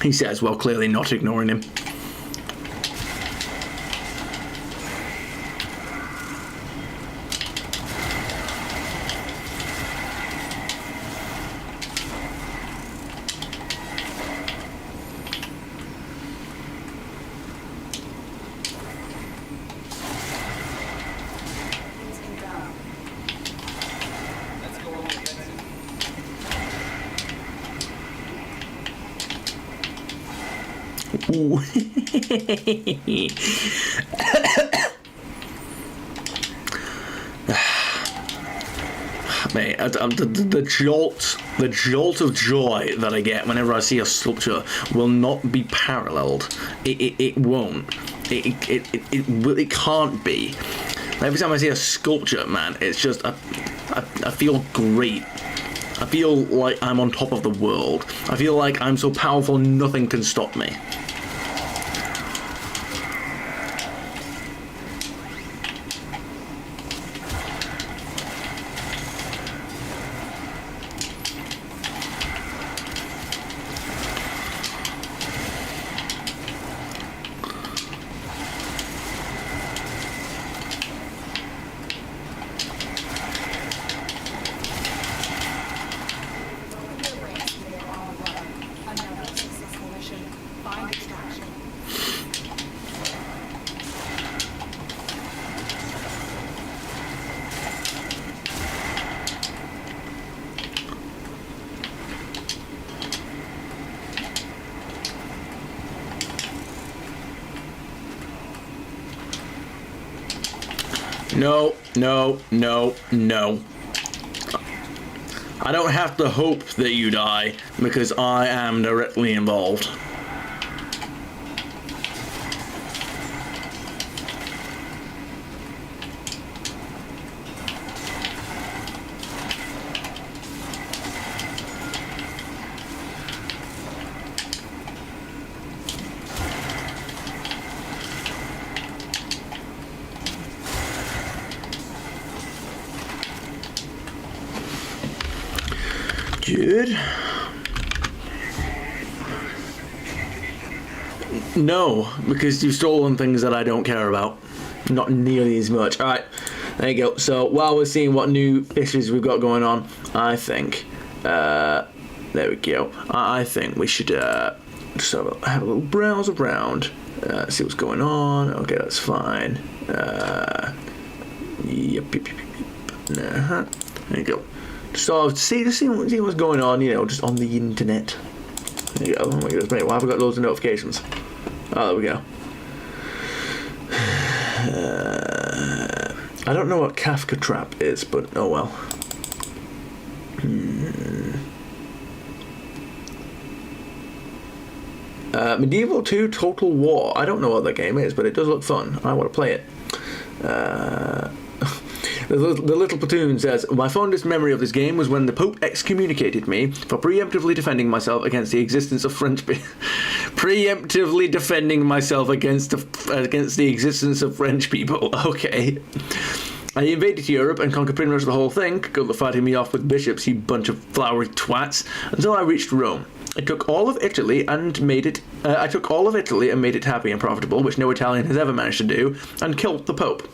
He says, well, clearly not ignoring him. Ooh. Mate, the jolt of joy that I get whenever I see a sculpture will not be paralleled. It won't. It can't be. Every time I see a sculpture, man, it's just I feel great. I feel like I'm on top of the world. I feel like I'm so powerful nothing can stop me. No, no, no, no. I don't have to hope that you die, because I am directly involved. Good. No, because you've stolen things that I don't care about. Not nearly as much. Alright, there you go. So, while we're seeing what new issues we've got going on, I think, there we go. I think we should, just have a little browse around, see what's going on. Okay, that's fine. Yep. There you go. So see what's going on, you know, just on the internet. There you go. Oh my goodness, mate, why have I got loads of notifications? Oh, there we go. I don't know what Kafka Trap is, but oh well. Medieval 2 Total War. I don't know what that game is, but it does look fun. I want to play it. The little platoon says, my fondest memory of this game was when the Pope excommunicated me for preemptively defending myself against the existence of French preemptively defending myself against the existence of French people. Okay. I invaded Europe and conquered pretty much the whole thing. Good luck fighting me off with bishops, you bunch of flowery twats, until I reached Rome. I took all of Italy and made it happy and profitable, which no Italian has ever managed to do, and killed the Pope.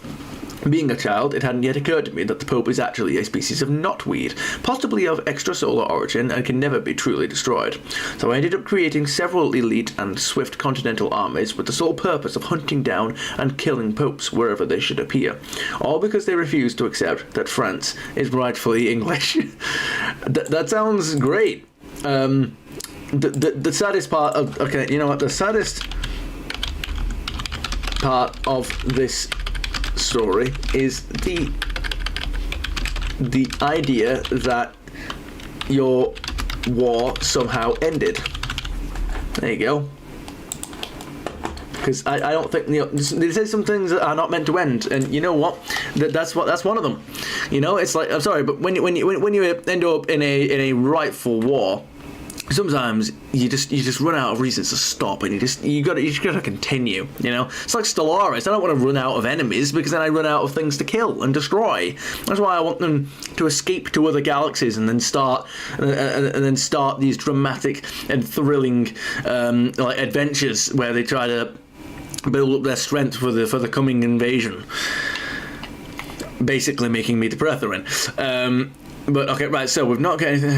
Being a child, it hadn't yet occurred to me that the Pope is actually a species of knotweed, possibly of extrasolar origin and can never be truly destroyed. So I ended up creating several elite and swift continental armies with the sole purpose of hunting down and killing popes wherever they should appear. All because they refused to accept that France is rightfully English. That sounds great. The saddest part of... Okay, you know what? The saddest part of this story is the idea that your war somehow ended. There you go. Because I don't think, you know, they say some things that are not meant to end, and you know what? That's one of them. You know, it's like, I'm sorry, but when you end up in a rightful war, sometimes you just run out of reasons to stop, and you just gotta continue. You know, it's like Stellaris. I don't want to run out of enemies, because then I run out of things to kill and destroy. That's why I want them to escape to other galaxies and then start these dramatic and thrilling like adventures where they try to build up their strength for the coming invasion. Basically, making me the brethren. But okay, right. So we've not got anything.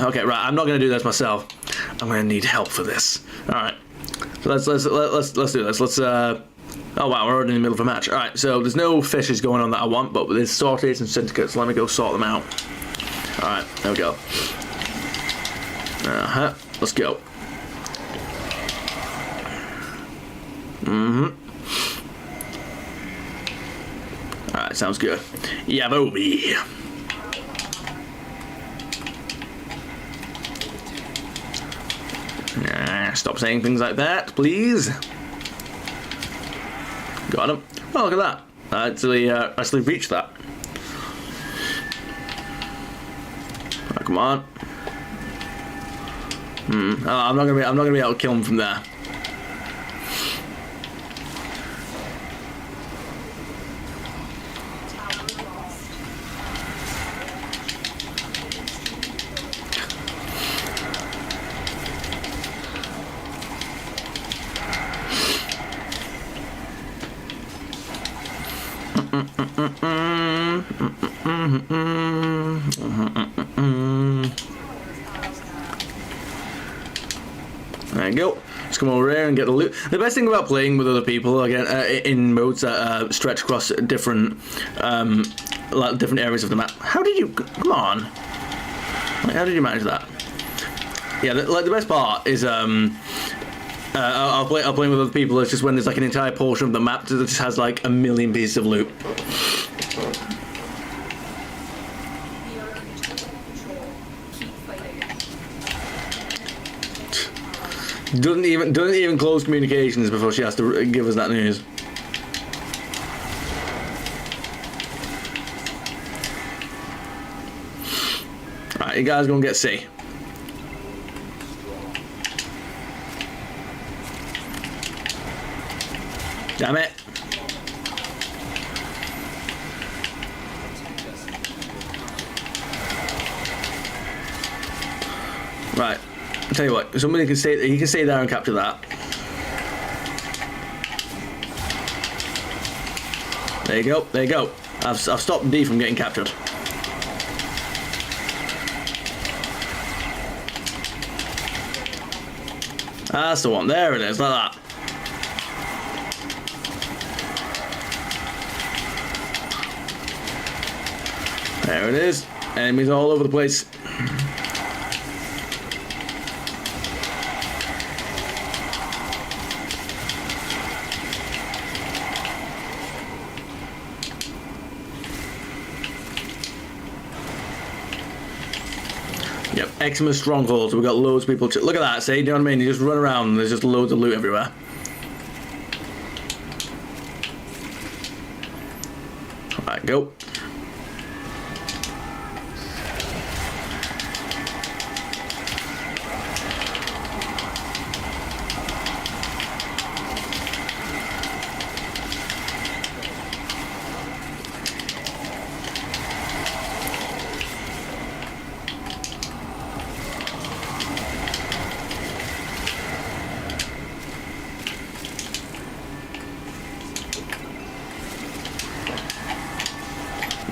Okay, right. I'm not going to do this myself. I'm going to need help for this. All right. So let's do this. Let's. Oh wow, we're already in the middle of a match. All right. So there's no fishes going on that I want, but there's sorties and syndicates. Let me go sort them out. All right. There we go. Let's go. Alright, sounds good. Yeah, Bobby. Stop saying things like that, please. Got him. Oh, look at that. I actually reached that. Oh, come on. Oh, I'm not gonna be able to kill him from there. There you go. Let's come over here and get the loot. The best thing about playing with other people, again, in modes that stretch across different, like different areas of the map. How did you? Come on. Like, how did you manage that? Yeah, like the best part is I'll play with other people. It's just when there's like an entire portion of the map that just has like a million pieces of loot. Doesn't even close communications before she has to give us that news. Alright, you guys gonna get C. Damn it. Right. I'll tell you what, somebody can stay, he can stay there and capture that. There you go, there you go. I've stopped D from getting captured. That's the one, there it is, like that. There it is, enemies all over the place. Yep, Eczema Stronghold, so we've got loads of people. Look at that, see, do you know what I mean? You just run around and there's just loads of loot everywhere. Alright, go.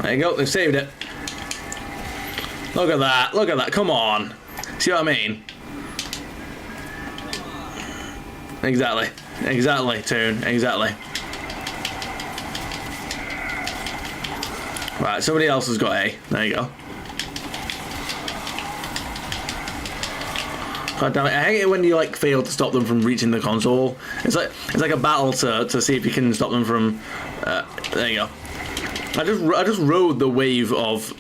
There you go, they've saved it. Look at that, come on. See what I mean? Exactly, Toon, exactly. Right, somebody else has got A. There you go. God damn it, I hate it when you like fail to stop them from reaching the console. It's like a battle to see if you can stop them from there you go. I just rode the wave of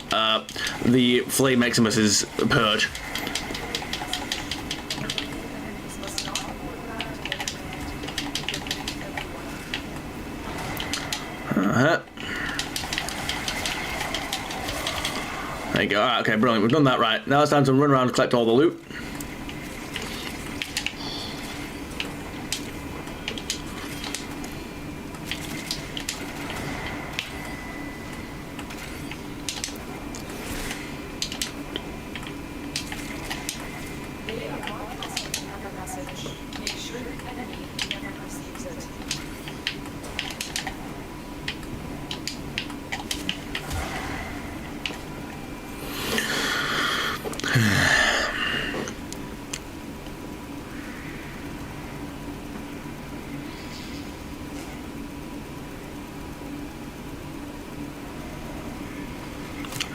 the Flame Eximus's purge. There you go. Alright, okay, brilliant. We've done that right. Now it's time to run around and collect all the loot.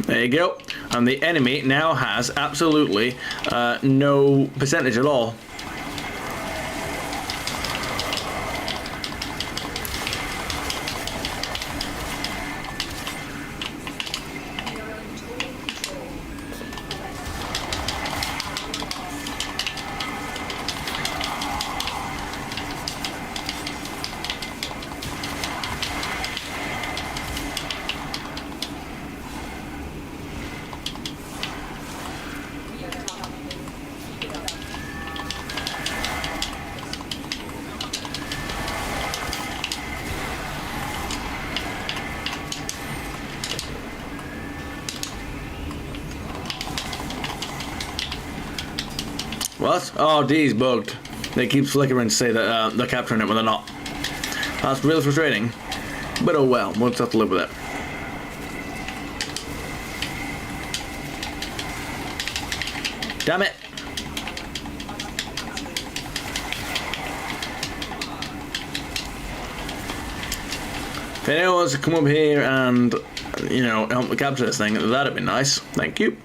There you go. And the enemy now has absolutely no percentage at all. What? Oh, D's bugged. They keep flickering to say that they're capturing it when they're not. That's really frustrating. But oh well, we'll just have to live with it. Damn it! If anyone wants to come up here and, you know, help me capture this thing, that'd be nice. Thank you.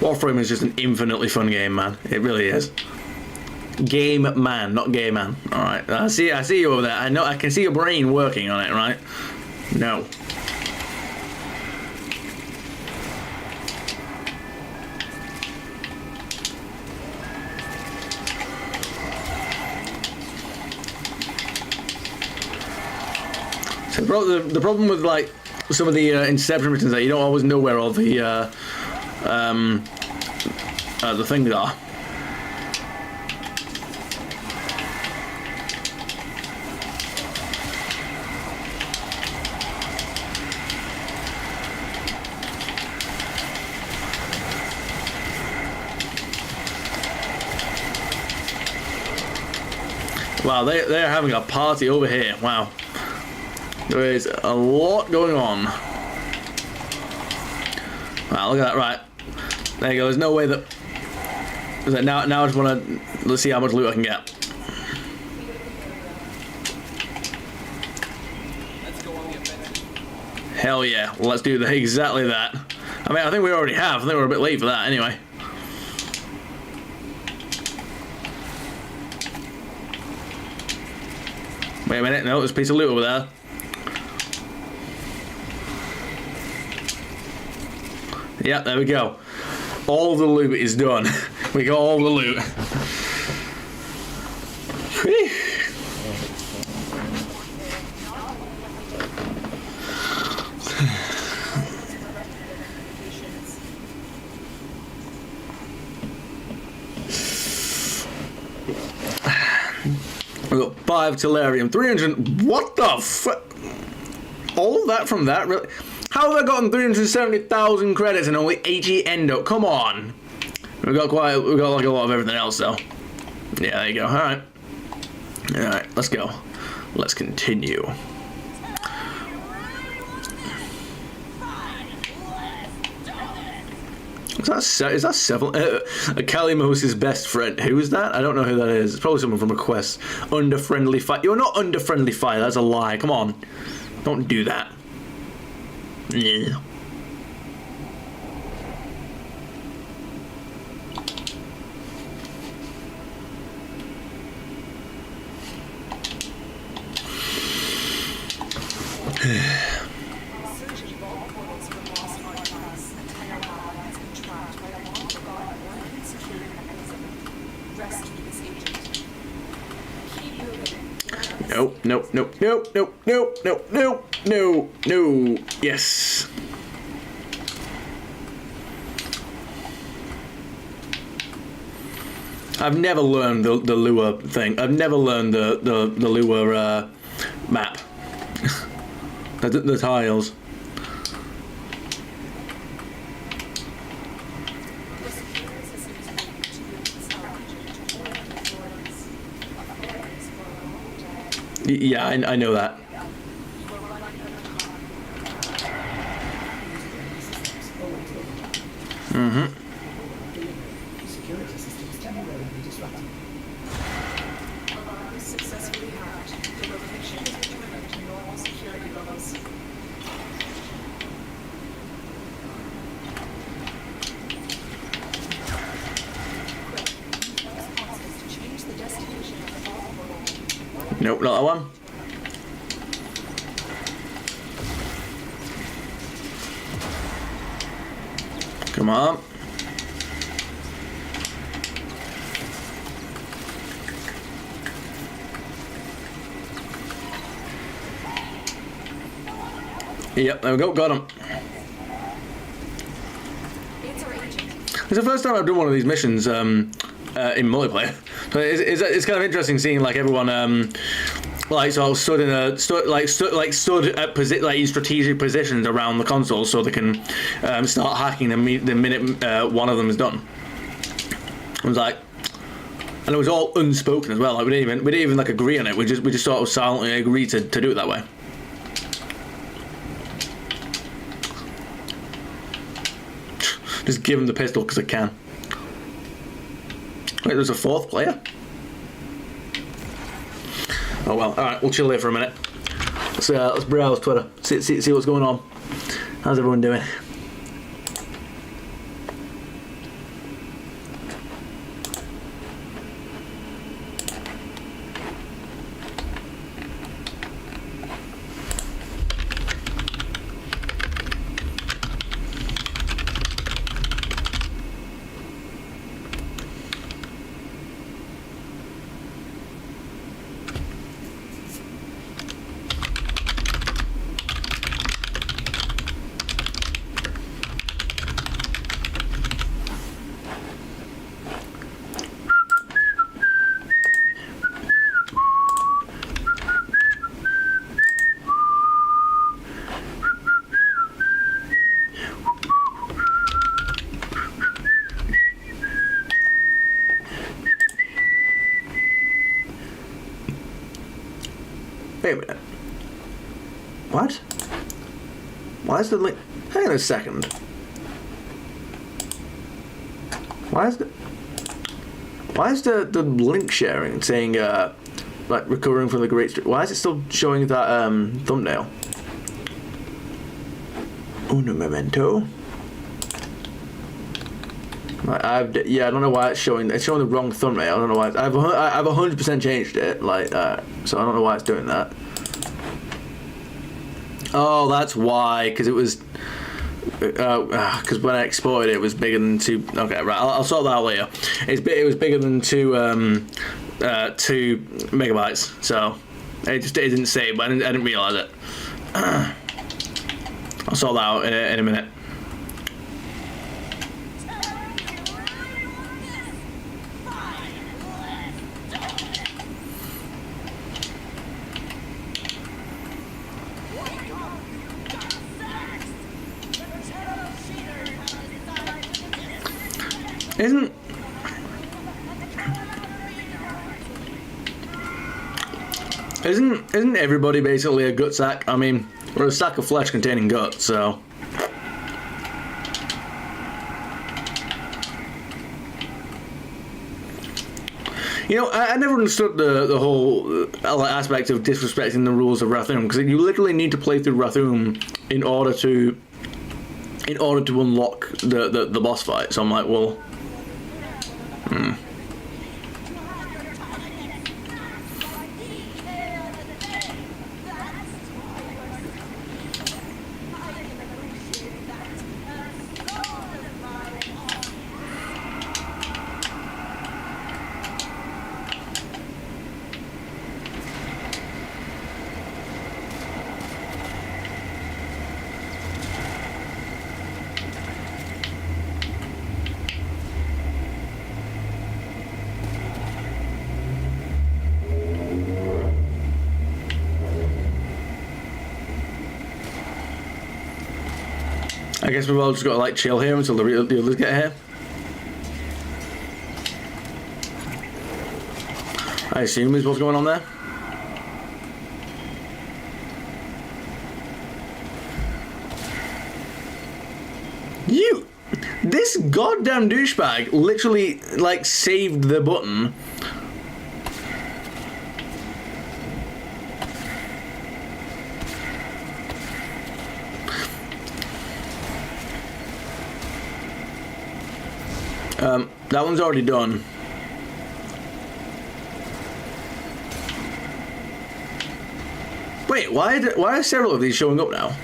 Warframe is just an infinitely fun game, man. It really is. Game man, not gay man. All right, I see you over there. I know, I can see your brain working on it, right? No. So the problem with like some of the Inception missions that you don't always know where all the things are. Wow, they're having a party over here. Wow. There is a lot going on. Wow, look at that, right. There you go, there's no way that... Now I just want to... Let's see how much loot I can get. Let's go on the offensive. Hell yeah, well, let's do exactly that. I mean, I think we already have. I think we're a bit late for that, anyway. Wait a minute, no, there's a piece of loot over there. Yeah, there we go. All of the loot is done. We got all the loot. We got 5 Tellurium, 300. What the fuck? All of that from that? Really? How have I gotten 370,000 credits and only 80 endo? Come on. We got like a lot of everything else though. Yeah, there you go. All right. All right, let's go. Let's continue. Is that Seville? Kalimos' best friend. Who is that? I don't know who that is. It's probably someone from a quest. Under friendly fire. You're not under friendly fire. That's a lie. Come on. Don't do that. Yeah. No. Yes. I've never learned the lure thing. I've never learned the lure map. the tiles. Yeah, I know that. Mm-hmm. Nope, not that one. Come on. Yep, there we go, got him. It's our agent. It's the first time I've done one of these missions in multiplayer. So it's kind of interesting seeing like everyone like sort of stood in stood at in strategic positions around the console so they can start hacking the minute one of them is done. I was like, and it was all unspoken as well. Like we didn't even like agree on it. We just sort of silently agreed to do it that way. Just give him the pistol because I can. Wait, there's a fourth player? Oh well, alright, we'll chill here for a minute. Let's browse Twitter, see what's going on. How's everyone doing? Wait a minute. What? Why is the link? Hang on a second. Why is the link sharing saying like recovering from the Great Street? Why is it still showing that thumbnail? Uno momento. I don't know why it's showing the wrong thumbnail. I don't know why. I've 100% changed it, like so I don't know why it's doing that. Oh, that's why, because it was because when I exported it, it was bigger than 2. Okay, right. I'll sort that out later. It was bigger than 2 megabytes, so it didn't save, but I didn't realize it. I'll sort that out in a minute. Isn't everybody basically a gut sack? I mean, we're a sack of flesh containing guts, so. You know, I never understood the whole aspect of disrespecting the rules of Rathoon, because you literally need to play through Rathoon in order to unlock the boss fight. So I'm like, well, I guess we've all just got to like chill here until the others get here. I assume is what's going on there. This goddamn douchebag literally like saved the button. That one's already done. Wait, why are several of these showing up now?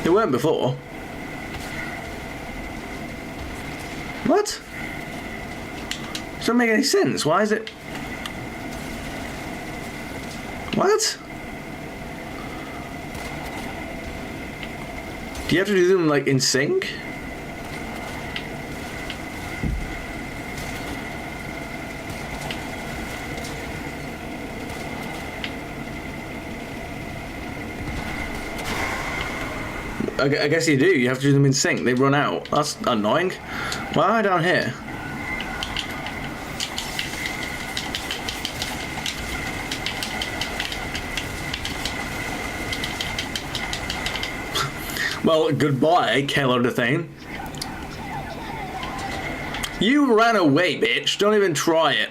They weren't before. What? Doesn't make any sense. Why is it? What? Do you have to do them like in sync? I guess you do. You have to do them in sync. They run out. That's annoying. Why am I down here? Well, goodbye, Keller thing. You ran away, bitch. Don't even try it.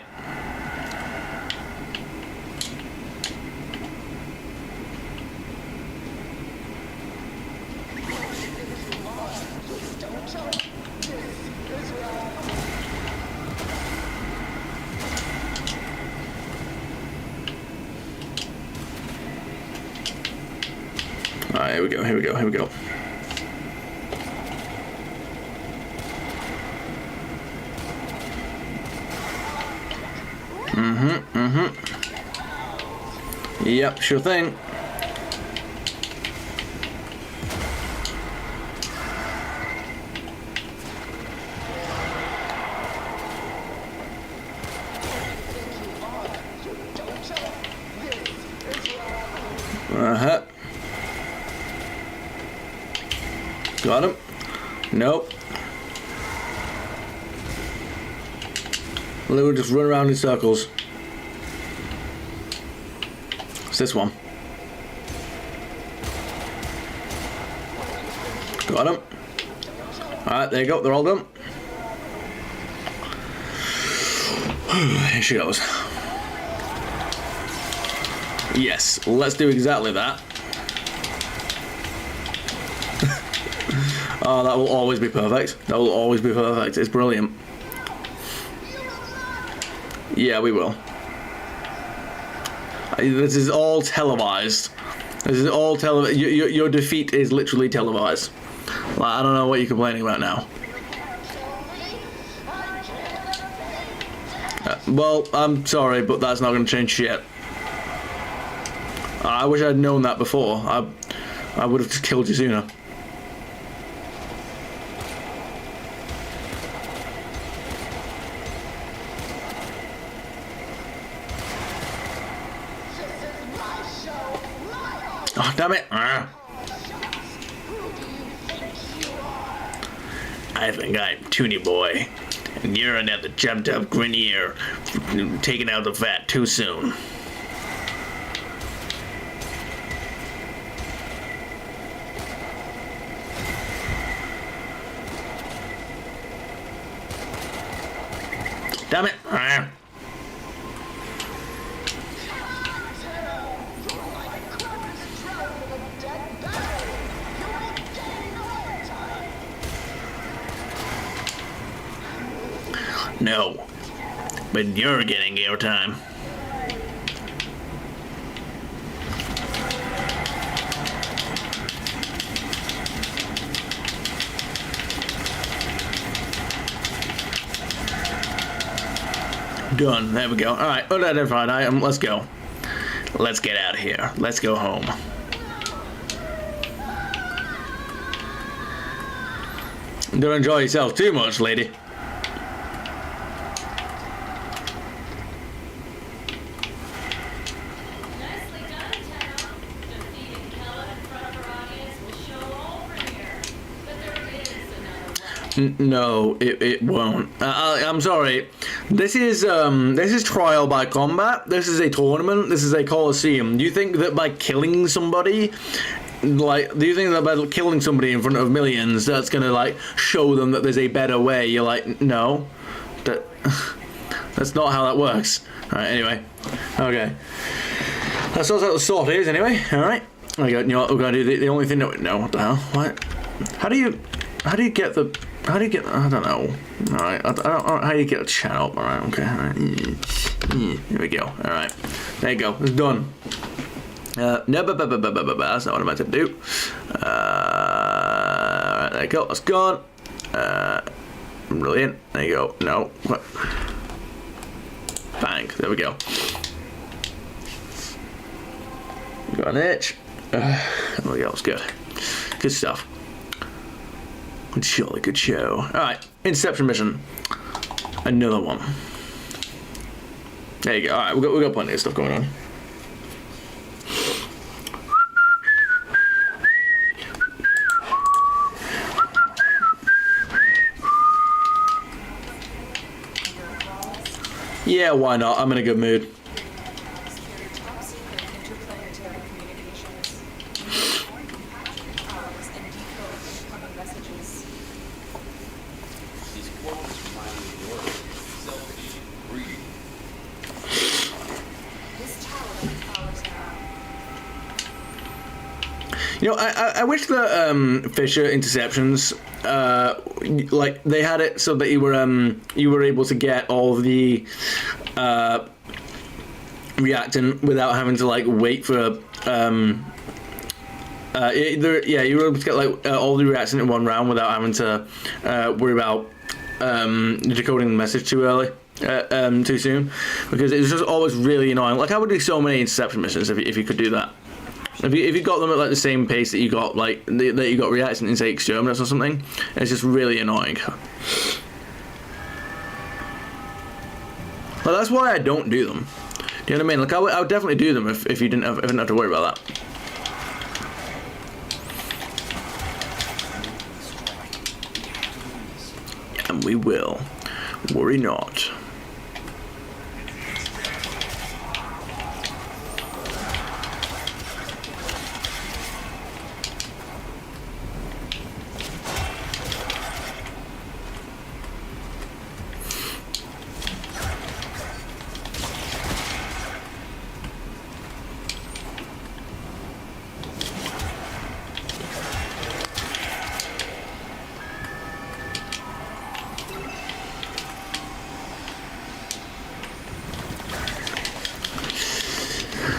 Alright, here we go, here we go, here we go. Yep, sure thing. Uh-huh. Got him. Nope. We'll just run around in circles. It's this one. Got him. Alright, there you go. They're all done. Here she goes. Yes, let's do exactly that. Oh, that will always be perfect. That will always be perfect. It's brilliant. Yeah, we will. This is all televised. This is all televised. Your defeat is literally televised. Like, I don't know what you're complaining about now. Well, I'm sorry, but that's not going to change shit. I wish I'd known that before. I would have just killed you sooner. Oh, damn it. I think I'm Toonie Boy, and you're another jumped up Grenier taking out the fat too soon. Damn it. No, but you're getting airtime. Done. There we go. All right, unidentified item. Let's go. Let's get out of here. Let's go home. Don't enjoy yourself too much, lady. No, it won't. I'm sorry. This is trial by combat. This is a tournament. This is a coliseum. Do you think that by killing somebody, like, do you think that by killing somebody in front of millions, that's gonna like show them that there's a better way? You're like, no, that's not how that works. All right. Anyway, okay. That's all the sort is anyway. All right. I go. You know what? We're gonna do the only thing that we know. What the hell? What? How do you get the? How do you get? I don't know. Alright, I don't know how do you get a chat up. Alright, okay. Alright. Here we go. Alright. There you go. It's done. No, but that's not what I meant to do. Right, there you go. That's gone. Brilliant. There you go. No. What? Bang. There we go. Got an itch. There we go. It's good. Good stuff. Good show. Good show. All right. Inception mission. Another one. There you go. All right. We got plenty of stuff going on. Yeah, why not? I'm in a good mood. Top secret interplanetary communications. Powers and decode incoming messages. These quotes remind me of yours. Selfish, greedy. This tower powers now. You know, I wish the Fissure interceptions, like they had it so that you were able to get all the reactant without having to like wait for you were able to get like all the reactant in one round without having to worry about decoding the message too early. Too soon, because it was just always really annoying. Like I would do so many interception missions if you could do that. If you got them at like the same pace that you got like that you got reactant in say exterminates or something, it's just really annoying. But that's why I don't do them. Do you know what I mean? Like I would definitely do them if you didn't have to worry about that. And we will. Worry not.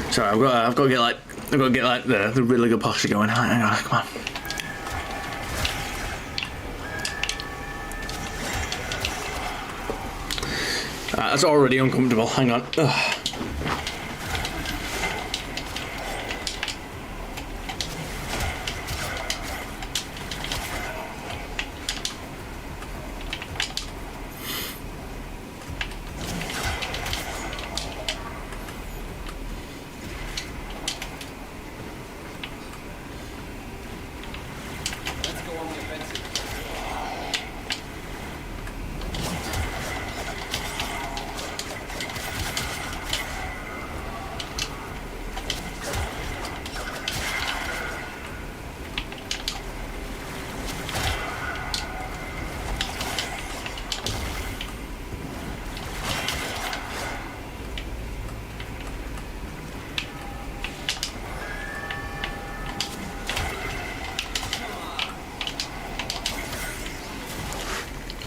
Sorry, I've got to get like the really good posture going. Hang on, come on. That's already uncomfortable. Hang on. Ugh. Let's go on the offensive.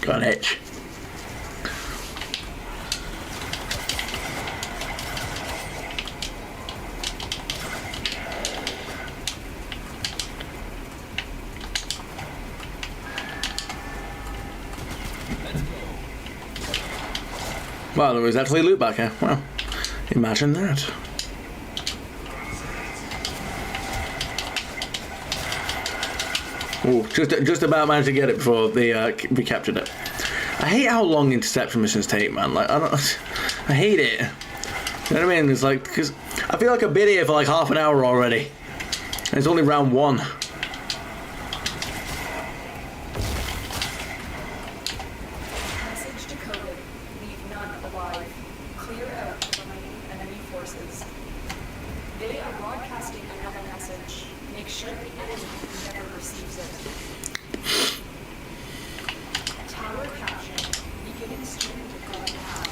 Got an itch. Wow, there was actually loot back here. Wow. Imagine that. Oh, just about managed to get it before they we captured it. I hate how long interception missions take, man. Like I hate it. You know what I mean? It's like because I feel like I've been here for like half an hour already, and it's only round one. Message decoded. Leave none alive. Clear out the remaining enemy forces. They are broadcasting another message. Make sure the enemy never receives it. Tower captured. Beginning stream decode now.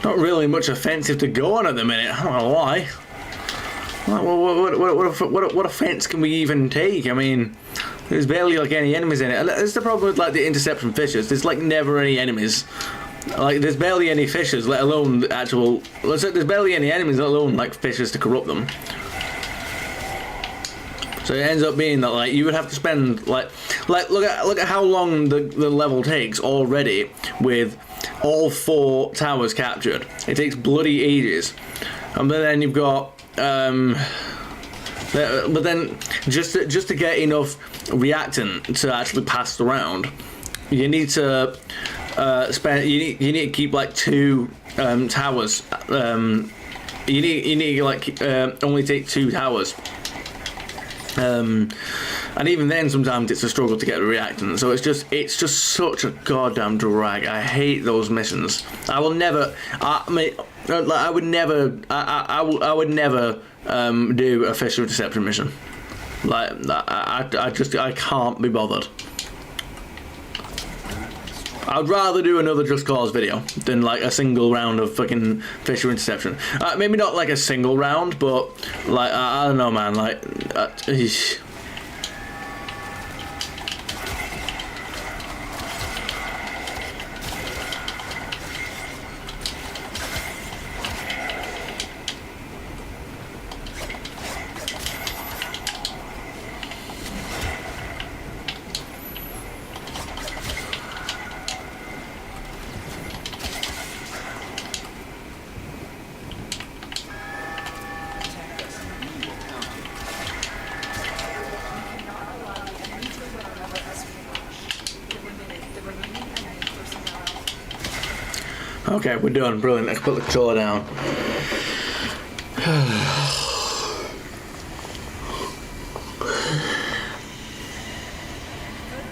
not really much offensive to go on at the minute. I don't know why. Like, what offense can we even take? I mean, there's barely like any enemies in it. And that's the problem with like the interception fissures. There's like never any enemies. Like there's barely any fissures, let alone the actual. There's barely any enemies, let alone like fissures to corrupt them. So it ends up being that like you would have to spend like look at how long the level takes already with all 4 towers captured. It takes bloody ages, and then you've got but then just to get enough reactant to actually pass around, you need to spend. You need to keep like 2 towers. You need like only take 2 towers. And even then sometimes it's a struggle to get a reactant, so it's just such a goddamn drag. I hate those missions. I would never do a Fissure interception mission. Like I can't be bothered. I'd rather do another Just Cause video than like a single round of fucking Fissure interception. Maybe not like a single round, but like I don't know, man. Like, okay, we're done. Brilliant. Let's put the controller down. Good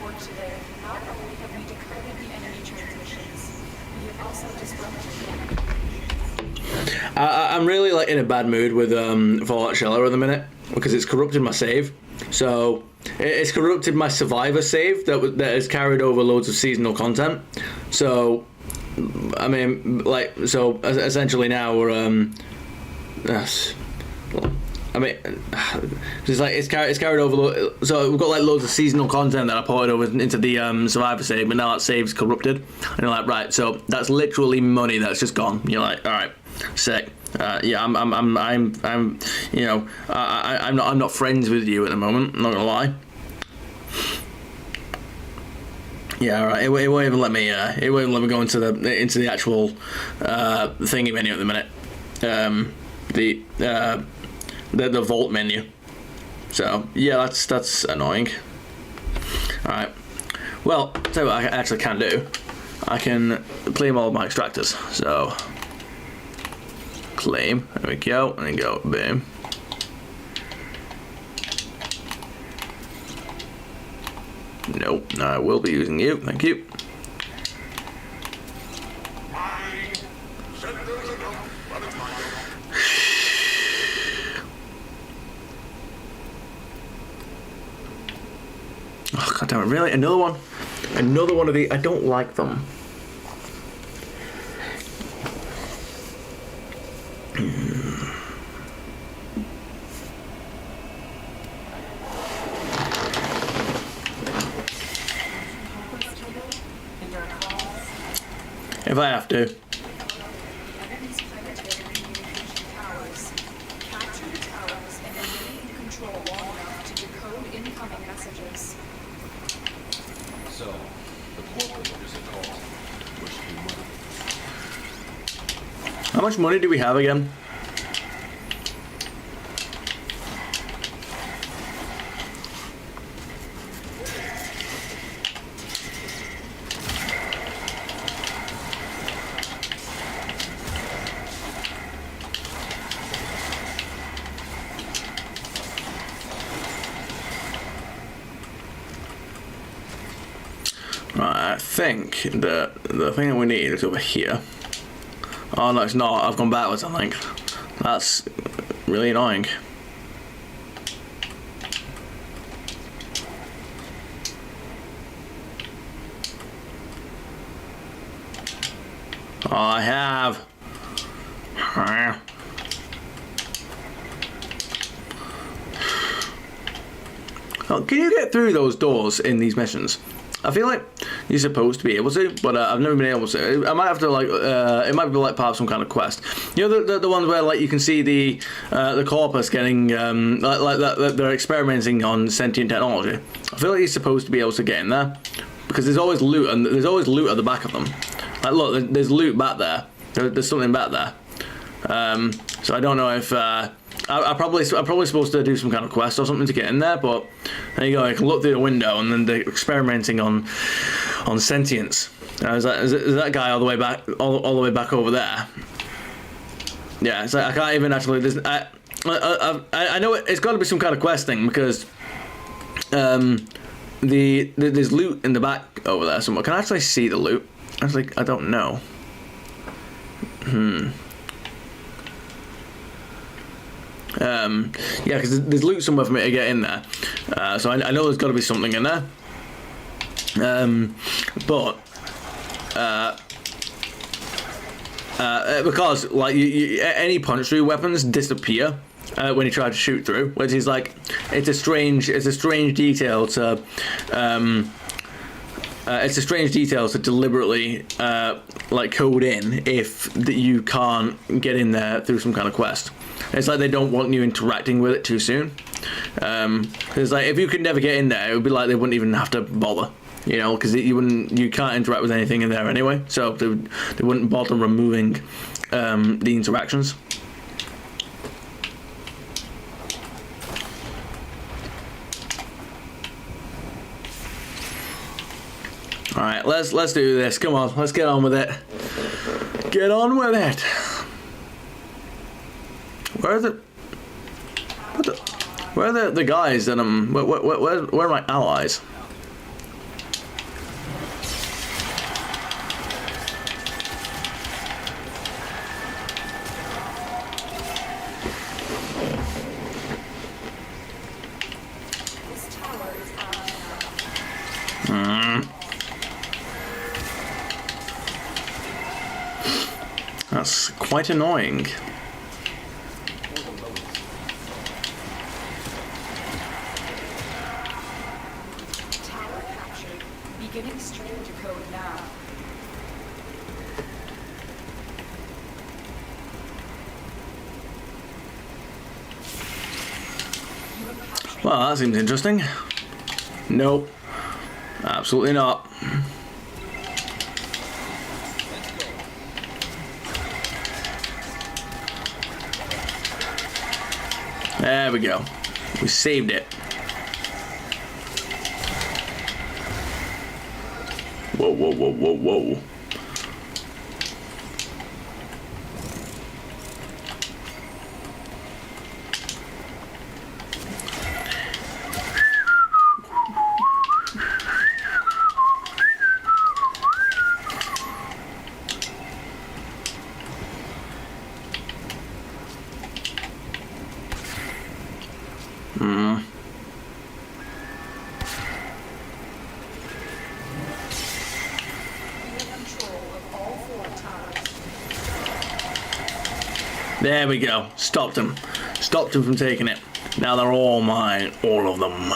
work today. Not only have we decoded the enemy transmissions, we have also disrupted the enemy. I'm really like in a bad mood with Fallout Shelter at the minute because it's corrupted my save. So it's corrupted my Survivor save that has carried over loads of seasonal content. So I mean, like, so essentially now we're I mean, it's carried over. So we've got like loads of seasonal content that I ported over into the Survivor save, but now that save's corrupted. And you're like, right, so that's literally money that's just gone. You're like, all right, sick. Yeah, I'm you know, I'm not friends with you at the moment. I'm not gonna lie. Yeah, all right. It won't even let me. It won't even let me go into the actual thingy menu at the minute. The vault menu. So yeah, that's annoying. All right. Well, tell you what I actually can do. I can claim all of my extractors. So claim. There we go. And then go. Boom. Nope, I will be using you. Thank you. Oh, God damn it, really? Another one? Another one of the... I don't like them. If I have to. Enemy's planetary communication towers. Capture the towers and remain in control long enough to decode incoming messages. So, the corporate is a cult. Wish me money. How much money do we have again? I think that the thing that we need is over here. Oh no, it's not. I've gone backwards, I think. That's really annoying. Oh, I have. Oh, can you get through those doors in these missions? I feel like you're supposed to be able to, but I've never been able to. I might have to like, it might be like part of some kind of quest. You know the ones where like you can see the corpus getting like that they're experimenting on sentient technology. I feel like you're supposed to be able to get in there because there's always loot and there's always loot at the back of them. Like look, there's loot back there. There's something back there. So I don't know if I'm probably supposed to do some kind of quest or something to get in there, but there you go. I can look through the window, and then they're experimenting on sentience. Is that guy all the way back, all the way back over there? Yeah, it's like I can't even actually. I know it's got to be some kind of quest thing because there's loot in the back over there somewhere. Can I actually see the loot? Actually, I don't know. Yeah, because there's loot somewhere for me to get in there, so I know there's got to be something in there. But because like any punch through weapons disappear when you try to shoot through, which is like it's a strange detail to deliberately like code in if you can't get in there through some kind of quest. It's like they don't want you interacting with it too soon. It's like if you could never get in there, it would be like they wouldn't even have to bother, you know, because you can't interact with anything in there anyway. So they wouldn't bother removing the interactions. All right, let's do this. Come on, let's get on with it. Get on with it. Where are the guys that where are my allies? This tower is out. That's quite annoying. Beginning strange code now. Well, that seems interesting. Nope. Absolutely not. There we go. We saved it. Whoa, whoa, whoa, whoa, whoa. There we go. Stopped him. Stopped him from taking it. Now they're all mine. All of them.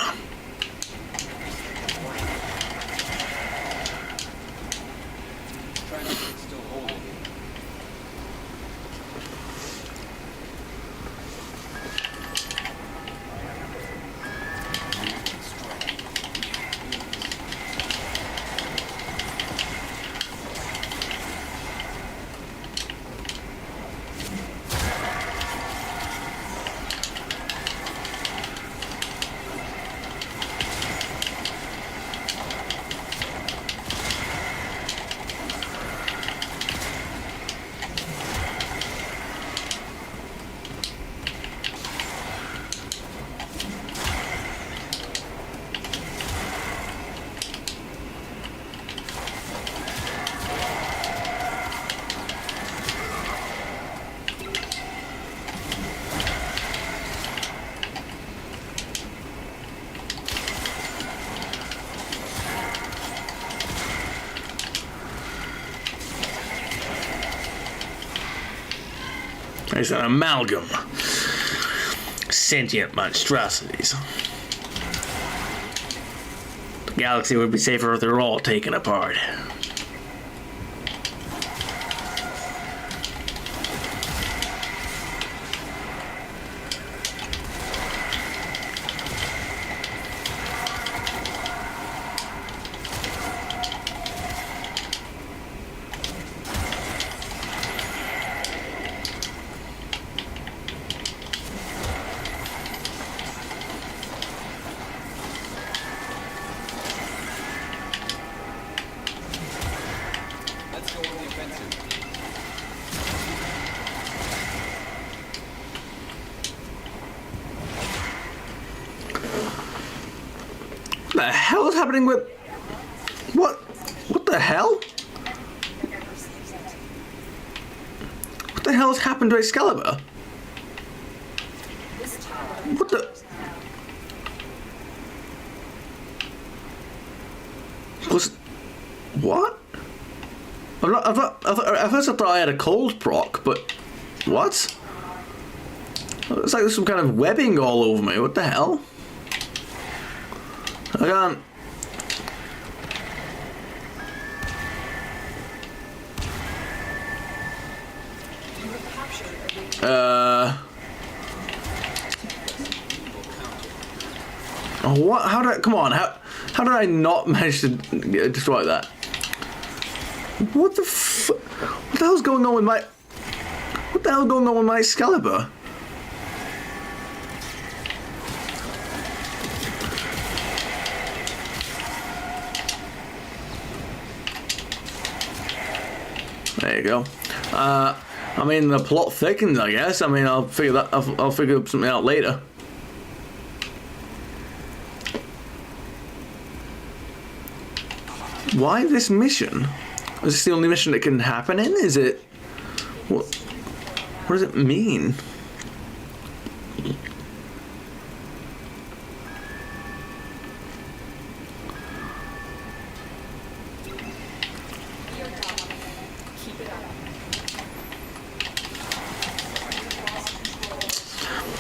It's an amalgam. Sentient monstrosities. The galaxy would be safer if they were all taken apart. Let's go on the offensive. What the hell is happening with... What? What the hell? What the hell has happened to Excalibur? What the... Was... What? At first I thought I had a cold proc, but... What? It's like there's some kind of webbing all over me. What the hell? I can't... Oh, what? How did I... Come on, how did I not manage to destroy that? What the What the hell's going on with my... What the hell is going on with my Excalibur? There you go. I mean, the plot thickens, I guess. I mean, I'll figure that. I'll figure something out later. Why this mission? Is this the only mission that can happen in? Is it? What does it mean?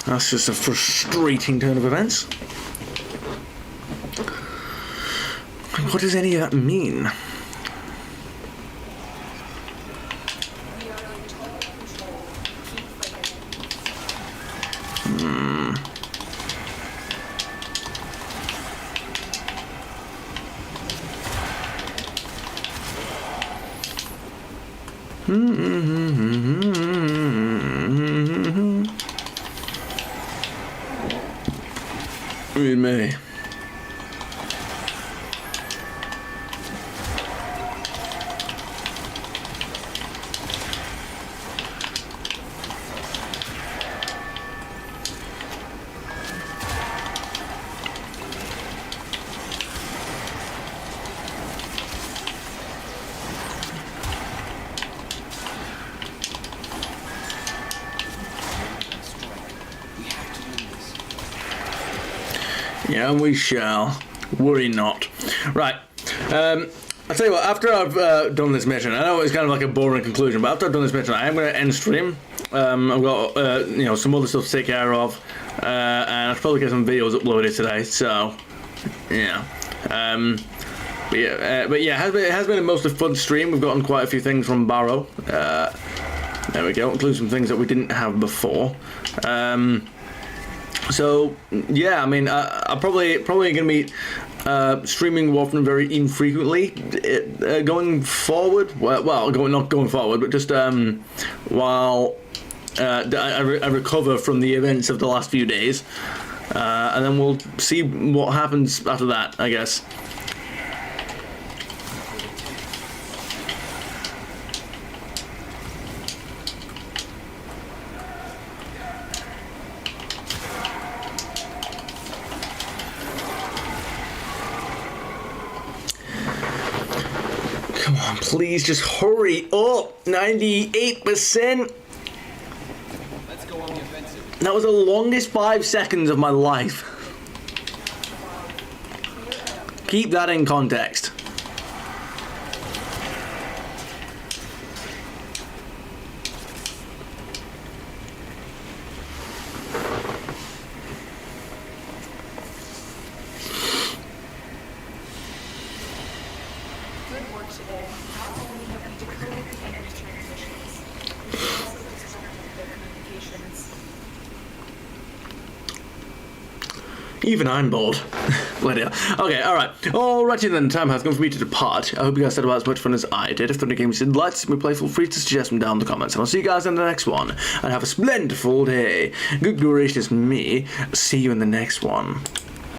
That's just a frustrating turn of events. What does any of that mean? Read me. Yeah, we shall. Worry not. Right. I'll tell you what, after I've done this mission, I know it's kind of like a boring conclusion, but after I've done this mission, I am going to end stream. I've got, you know, some other stuff to take care of, and I'll probably get some videos uploaded today, so, yeah. But yeah, it has been a mostly fun stream. We've gotten quite a few things from Barrow. There we go, including some things that we didn't have before. So yeah, I mean, I'm probably going to be streaming Warframe very infrequently going forward. Well, not going forward, but just while I recover from the events of the last few days, and then we'll see what happens after that, I guess. Come on, please just hurry up. 98%. Let's go on the offensive. That was the longest 5 seconds of my life. Keep that in context. Even I'm bored. Bloody hell. Okay, alright. Alrighty then, time has come for me to depart. I hope you guys had about as much fun as I did. If there are any games you'd like to see me play, feel free to suggest them down in the comments. And I'll see you guys in the next one. And have a splendid day. Good gracious me. See you in the next one.